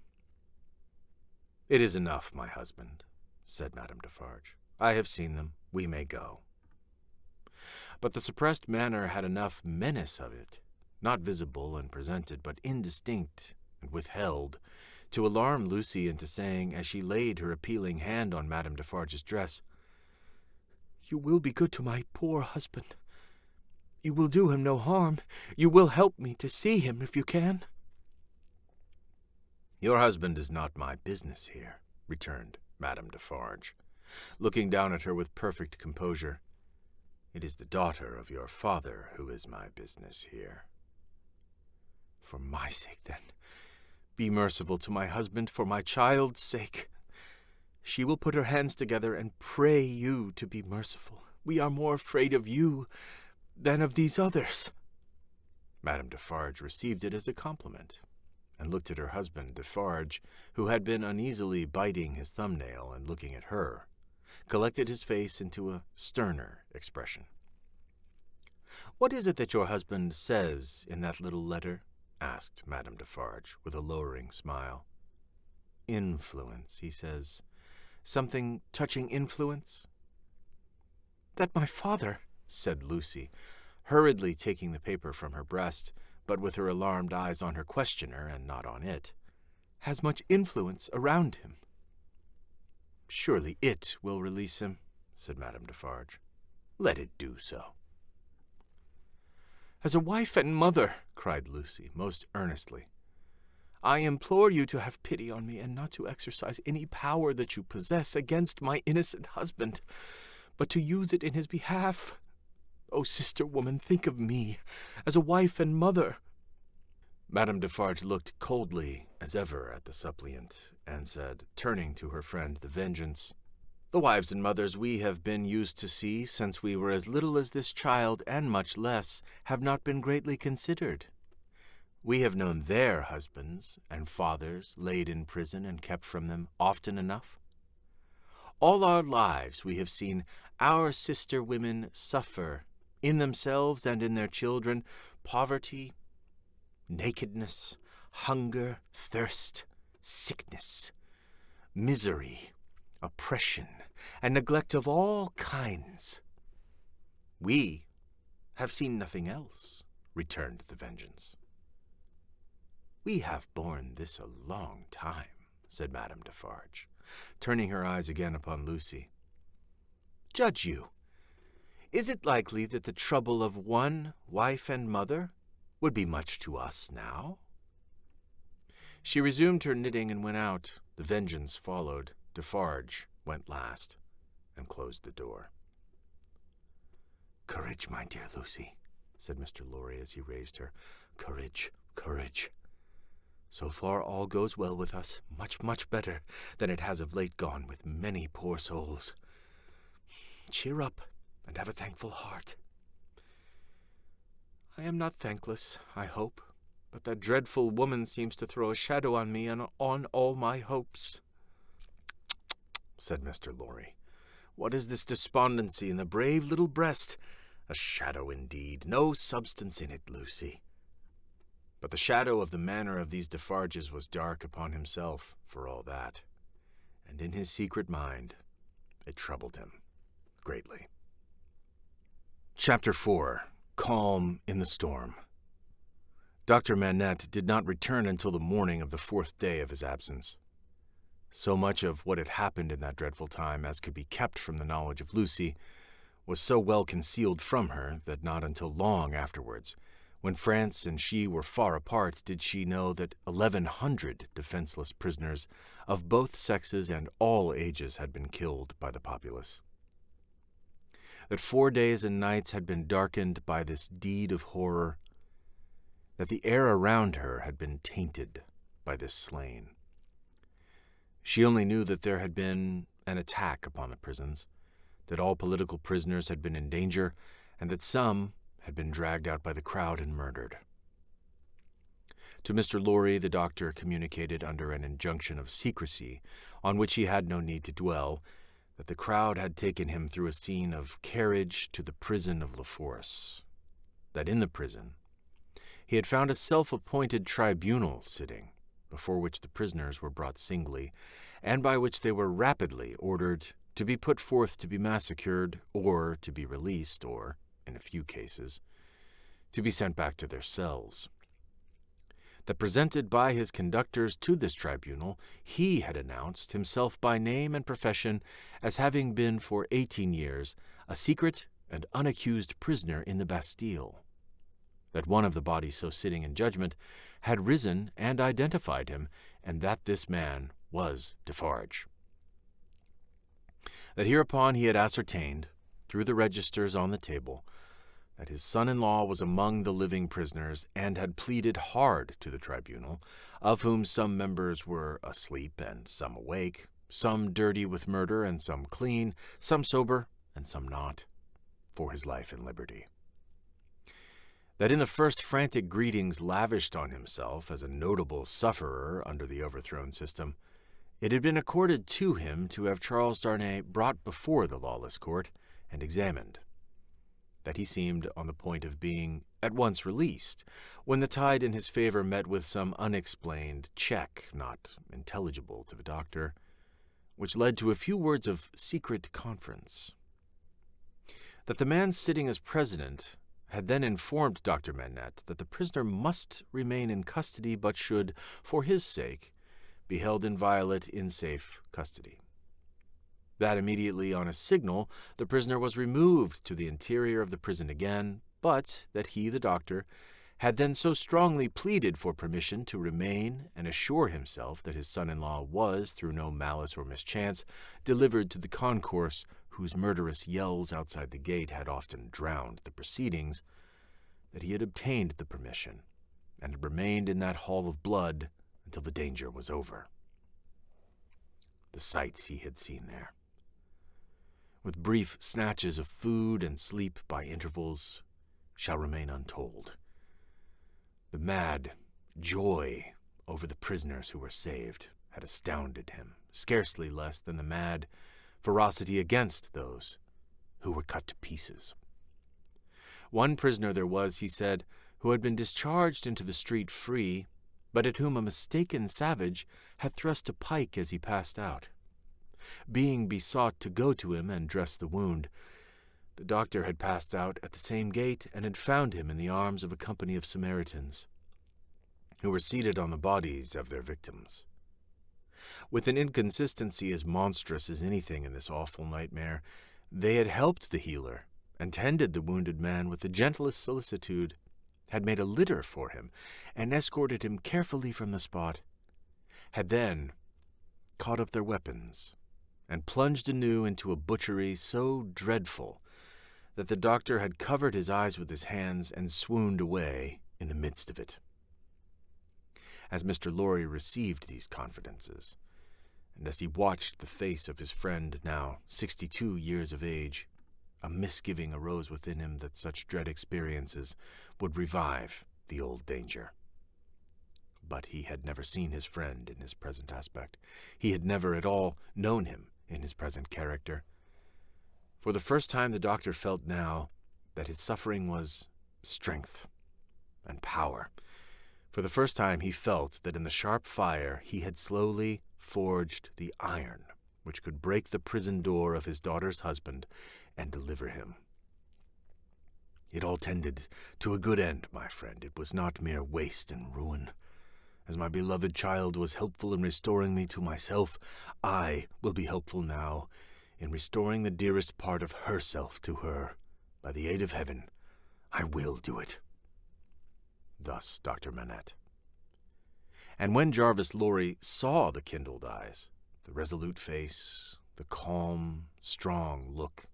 "It is enough, my husband," said Madame Defarge. "I have seen them. We may go." But the suppressed manner had enough menace of it, not visible and presented, but indistinct and withheld, to alarm Lucy into saying, as she laid her appealing hand on Madame Defarge's dress, "You will be good to my poor husband. You will do him no harm. You will help me to see him if you can." "Your husband is not my business here," returned Madame Defarge, looking down at her with perfect composure. "It is the daughter of your father who is my business here." "For my sake, then, be merciful to my husband, for my child's sake. She will put her hands together and pray you to be merciful. We are more afraid of you than of these others." Madame Defarge received it as a compliment, and looked at her husband, Defarge, who had been uneasily biting his thumbnail and looking at her, collected his face into a sterner expression. "What is it that your husband says in that little letter?" asked Madame Defarge, with a lowering smile. "Influence, he says. Something touching influence?" "That my father," said Lucy, hurriedly taking the paper from her breast, but with her alarmed eyes on her questioner and not on it, "has much influence around him." "Surely it will release him," said Madame Defarge. "Let it do so." "As a wife and mother," cried Lucy, most earnestly, "I implore you to have pity on me, and not to exercise any power that you possess against my innocent husband, but to use it in his behalf. Oh, sister woman, think of me, as a wife and mother." Madame Defarge looked coldly as ever at the suppliant, and said, turning to her friend the Vengeance, "The wives and mothers we have been used to see since we were as little as this child, and much less, have not been greatly considered. We have known their husbands and fathers laid in prison and kept from them often enough. All our lives we have seen our sister women suffer, in themselves and in their children, poverty, nakedness, hunger, thirst, sickness, misery, oppression, and neglect of all kinds. We have seen nothing else, returned the Vengeance. We have borne this a long time, said Madame Defarge, turning her eyes again upon Lucy. Judge you, is it likely that the trouble of one wife and mother would be much to us now? She resumed her knitting and went out. The Vengeance followed. Defarge went last and closed the door. Courage, my dear Lucy, said Mr. Lorry as he raised her. Courage, courage. So far all goes well with us, much, much better than it has of late gone with many poor souls. Cheer up and have a thankful heart. I am not thankless, I hope, but that dreadful woman seems to throw a shadow on me and on all my hopes, said Mr. Lorry. What is this despondency in the brave little breast? A shadow indeed, no substance in it, Lucy. But the shadow of the manner of these Defarges was dark upon himself, for all that, and in his secret mind it troubled him greatly. Chapter 4. Calm in the Storm. Dr. Manette did not return until the morning of the 4th day of his absence. So much of what had happened in that dreadful time as could be kept from the knowledge of Lucy was so well concealed from her that not until long afterwards, when France and she were far apart, did she know that 1,100 defenseless prisoners of both sexes and all ages had been killed by the populace. That 4 days and nights had been darkened by this deed of horror, that the air around her had been tainted by this slain. She only knew that there had been an attack upon the prisons, that all political prisoners had been in danger, and that some had been dragged out by the crowd and murdered. To Mr. Lorry the doctor communicated under an injunction of secrecy, on which he had no need to dwell, that the crowd had taken him through a scene of carriage to the prison of La Force, that in the prison he had found a self-appointed tribunal sitting, before which the prisoners were brought singly, and by which they were rapidly ordered to be put forth to be massacred, or to be released, or, in a few cases, to be sent back to their cells. That presented by his conductors to this tribunal, he had announced himself by name and profession as having been for 18 years a secret and unaccused prisoner in the Bastille. That one of the body so sitting in judgment had risen and identified him, and that this man was Defarge. That hereupon he had ascertained, through the registers on the table, that his son-in-law was among the living prisoners, and had pleaded hard to the tribunal, of whom some members were asleep and some awake, some dirty with murder and some clean, some sober and some not, for his life and liberty. That in the first frantic greetings lavished on himself as a notable sufferer under the overthrown system, it had been accorded to him to have Charles Darnay brought before the lawless court and examined. That he seemed on the point of being at once released, when the tide in his favor met with some unexplained check, not intelligible to the doctor, which led to a few words of secret conference. That the man sitting as president had then informed Dr. Manette that the prisoner must remain in custody, but should, for his sake, be held inviolate in safe custody. That immediately on a signal the prisoner was removed to the interior of the prison again, but that he, the doctor, had then so strongly pleaded for permission to remain and assure himself that his son-in-law was, through no malice or mischance, delivered to the concourse whose murderous yells outside the gate had often drowned the proceedings, that he had obtained the permission and had remained in that hall of blood until the danger was over. The sights he had seen there, with brief snatches of food and sleep by intervals, shall remain untold. The mad joy over the prisoners who were saved had astounded him, scarcely less than the mad ferocity against those who were cut to pieces. One prisoner there was, he said, who had been discharged into the street free, but at whom a mistaken savage had thrust a pike as he passed out. Being besought to go to him and dress the wound, the doctor had passed out at the same gate and had found him in the arms of a company of Samaritans, who were seated on the bodies of their victims. With an inconsistency as monstrous as anything in this awful nightmare, they had helped the healer and tended the wounded man with the gentlest solicitude, had made a litter for him, and escorted him carefully from the spot, had then caught up their weapons and plunged anew into a butchery so dreadful that the doctor had covered his eyes with his hands and swooned away in the midst of it. As Mr. Lorry received these confidences, and as he watched the face of his friend, now 62 years of age, a misgiving arose within him that such dread experiences would revive the old danger. But he had never seen his friend in his present aspect. He had never at all known him in his present character. For the first time the doctor felt now that his suffering was strength and power. For the first time he felt that in the sharp fire he had slowly forged the iron which could break the prison door of his daughter's husband and deliver him. It all tended to a good end, my friend. It was not mere waste and ruin. As my beloved child was helpful in restoring me to myself, I will be helpful now in restoring the dearest part of herself to her. By the aid of heaven, I will do it. Thus Dr. Manette. And when Jarvis Lorry saw the kindled eyes, the resolute face, the calm, strong look,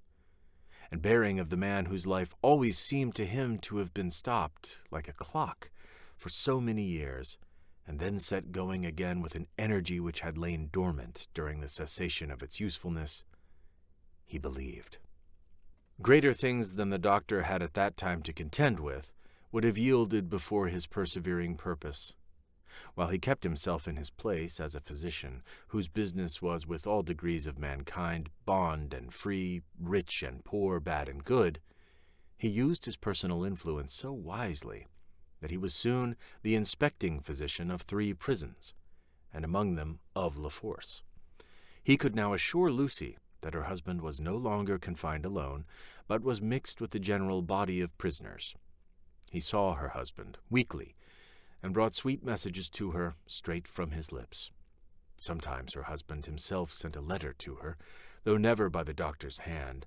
and bearing of the man whose life always seemed to him to have been stopped, like a clock, for so many years, and then set going again with an energy which had lain dormant during the cessation of its usefulness, he believed. Greater things than the doctor had at that time to contend with would have yielded before his persevering purpose. While he kept himself in his place as a physician, whose business was with all degrees of mankind, bond and free, rich and poor, bad and good, he used his personal influence so wisely that he was soon the inspecting physician of 3 prisons, and among them of La Force. He could now assure Lucy that her husband was no longer confined alone, but was mixed with the general body of prisoners. He saw her husband weekly, and brought sweet messages to her straight from his lips. Sometimes her husband himself sent a letter to her, though never by the doctor's hand,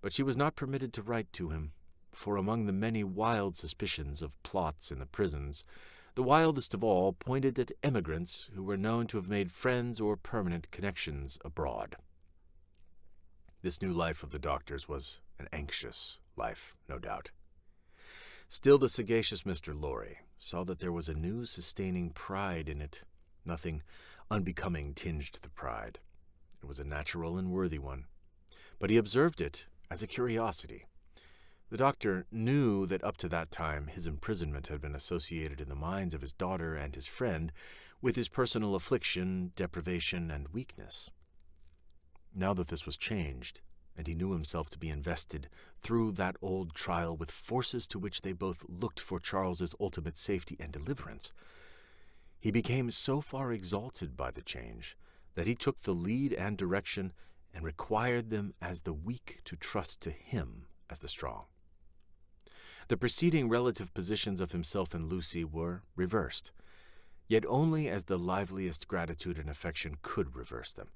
but she was not permitted to write to him, for among the many wild suspicions of plots in the prisons, the wildest of all pointed at emigrants who were known to have made friends or permanent connections abroad. This new life of the doctor's was an anxious life, no doubt. Still the sagacious Mr. Lorry saw that there was a new sustaining pride in it. Nothing unbecoming tinged the pride. It was a natural and worthy one, but he observed it as a curiosity. The doctor knew that up to that time his imprisonment had been associated in the minds of his daughter and his friend with his personal affliction, deprivation, and weakness. Now that this was changed, and he knew himself to be invested through that old trial with forces to which they both looked for Charles's ultimate safety and deliverance, he became so far exalted by the change that he took the lead and direction and required them as the weak to trust to him as the strong. The preceding relative positions of himself and Lucy were reversed, yet only as the liveliest gratitude and affection could reverse them,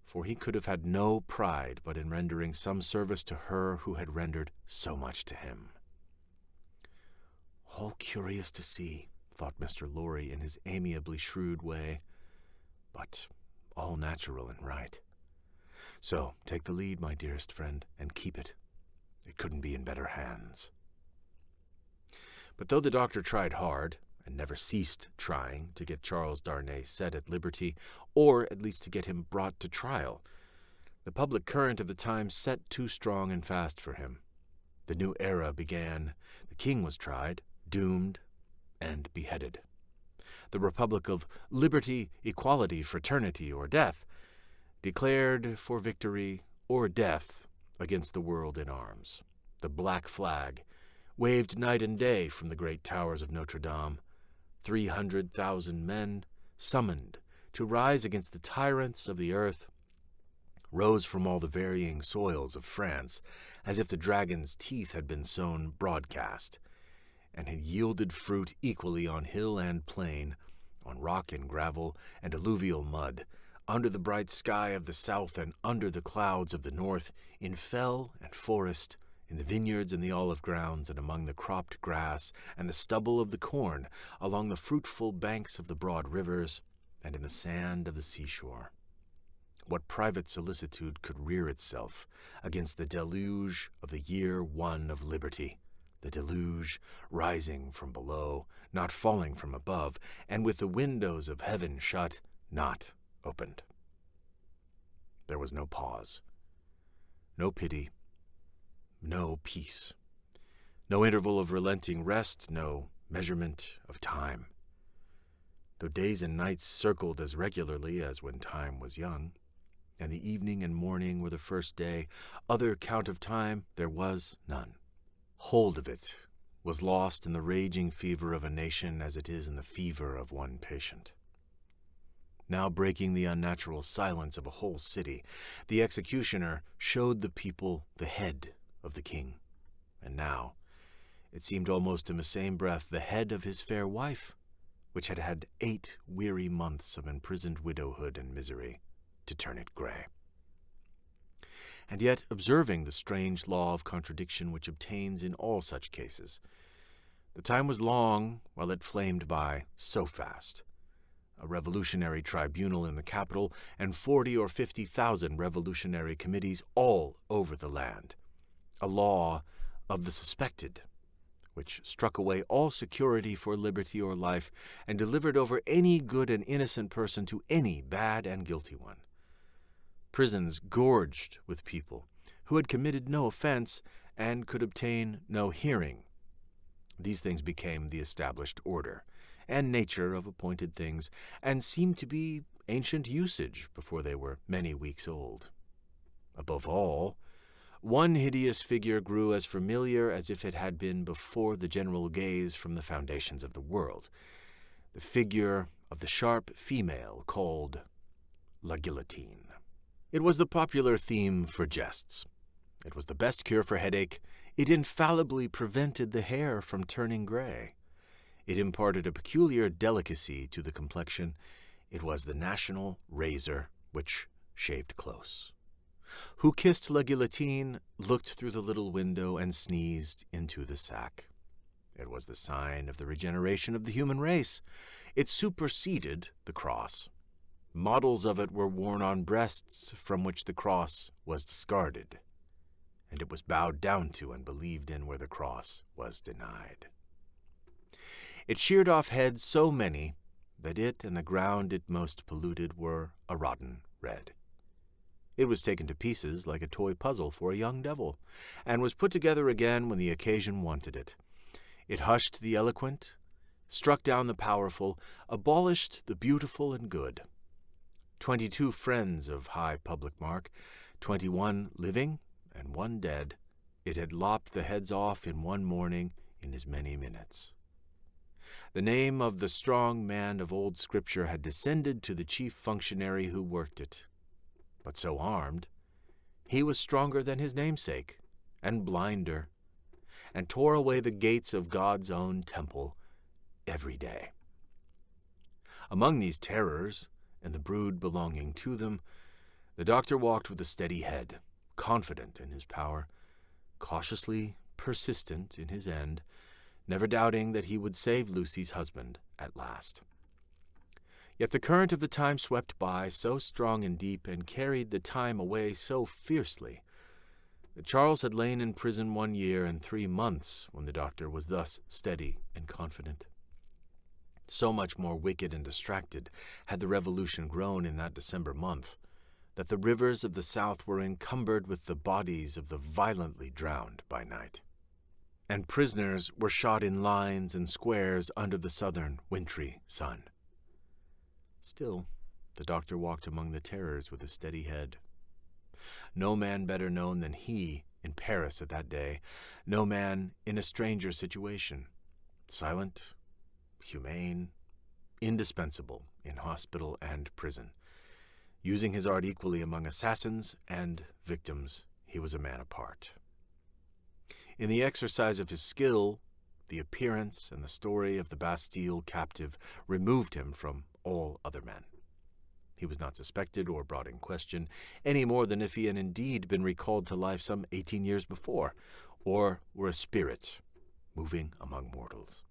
for he could have had no pride but in rendering some service to her who had rendered so much to him. All curious to see, thought Mr. Lorry in his amiably shrewd way, but all natural and right. So take the lead, my dearest friend, and keep it. It couldn't be in better hands. But though the doctor tried hard, and never ceased trying, to get Charles Darnay set at liberty, or at least to get him brought to trial, the public current of the time set too strong and fast for him. The new era began. The king was tried, doomed, and beheaded. The republic of liberty, equality, fraternity, or death declared for victory or death against the world in arms. The black flag waved night and day from the great towers of Notre Dame. 300,000 men, summoned to rise against the tyrants of the earth, rose from all the varying soils of France, as if the dragon's teeth had been sown broadcast, and had yielded fruit equally on hill and plain, on rock and gravel and alluvial mud, under the bright sky of the south and under the clouds of the north, in fell and forest, in the vineyards and the olive grounds, and among the cropped grass and the stubble of the corn, along the fruitful banks of the broad rivers, and in the sand of the seashore. What private solicitude could rear itself against the deluge of the year one of liberty, the deluge rising from below, not falling from above, and with the windows of heaven shut, not opened? There was no pause, no pity, no peace, no interval of relenting rest, no measurement of time. Though days and nights circled as regularly as when time was young, and the evening and morning were the first day, other count of time there was none. Hold of it was lost in the raging fever of a nation as it is in the fever of one patient. Now breaking the unnatural silence of a whole city, the executioner showed the people the head of the king, and now, it seemed almost in the same breath, the head of his fair wife, which had had 8 weary months of imprisoned widowhood and misery to turn it gray. And yet, observing the strange law of contradiction which obtains in all such cases, the time was long while it flamed by so fast. A revolutionary tribunal in the capital, and 40 or 50,000 revolutionary committees all over the land. A law of the suspected, which struck away all security for liberty or life, and delivered over any good and innocent person to any bad and guilty one. Prisons gorged with people who had committed no offense and could obtain no hearing. These things became the established order and nature of appointed things, and seemed to be ancient usage before they were many weeks old. Above all, one hideous figure grew as familiar as if it had been before the general gaze from the foundations of the world, the figure of the sharp female called La Guillotine. It was the popular theme for jests. It was the best cure for headache. It infallibly prevented the hair from turning gray. It imparted a peculiar delicacy to the complexion. It was the national razor which shaved close. Who kissed La Guillotine looked through the little window and sneezed into the sack. It was the sign of the regeneration of the human race. It superseded the cross. Models of it were worn on breasts from which the cross was discarded, and it was bowed down to and believed in where the cross was denied. It sheared off heads so many that it and the ground it most polluted were a rotten red. It was taken to pieces like a toy puzzle for a young devil, and was put together again when the occasion wanted it. It hushed the eloquent, struck down the powerful, abolished the beautiful and good. 22 friends of high public mark, 21 living and 1 dead, it had lopped the heads off in one morning in as many minutes. The name of the strong man of old Scripture had descended to the chief functionary who worked it. But so armed, he was stronger than his namesake, and blinder, and tore away the gates of God's own temple every day. Among these terrors, and the brood belonging to them, the doctor walked with a steady head, confident in his power, cautiously persistent in his end, never doubting that he would save Lucy's husband at last. Yet the current of the time swept by so strong and deep, and carried the time away so fiercely, that Charles had lain in prison 1 year and 3 months when the doctor was thus steady and confident. So much more wicked and distracted had the revolution grown in that December month, that the rivers of the south were encumbered with the bodies of the violently drowned by night, and prisoners were shot in lines and squares under the southern wintry sun. Still, the doctor walked among the terrors with a steady head. No man better known than he In Paris at that day, no man in a stranger situation. Silent, humane, indispensable in hospital and prison. Using his art equally among assassins and victims, he was a man apart. In the exercise of his skill, the appearance and the story of the Bastille captive removed him from all other men. He was not suspected or brought in question, any more than if he had indeed been recalled to life some 18 years before, or were a spirit moving among mortals.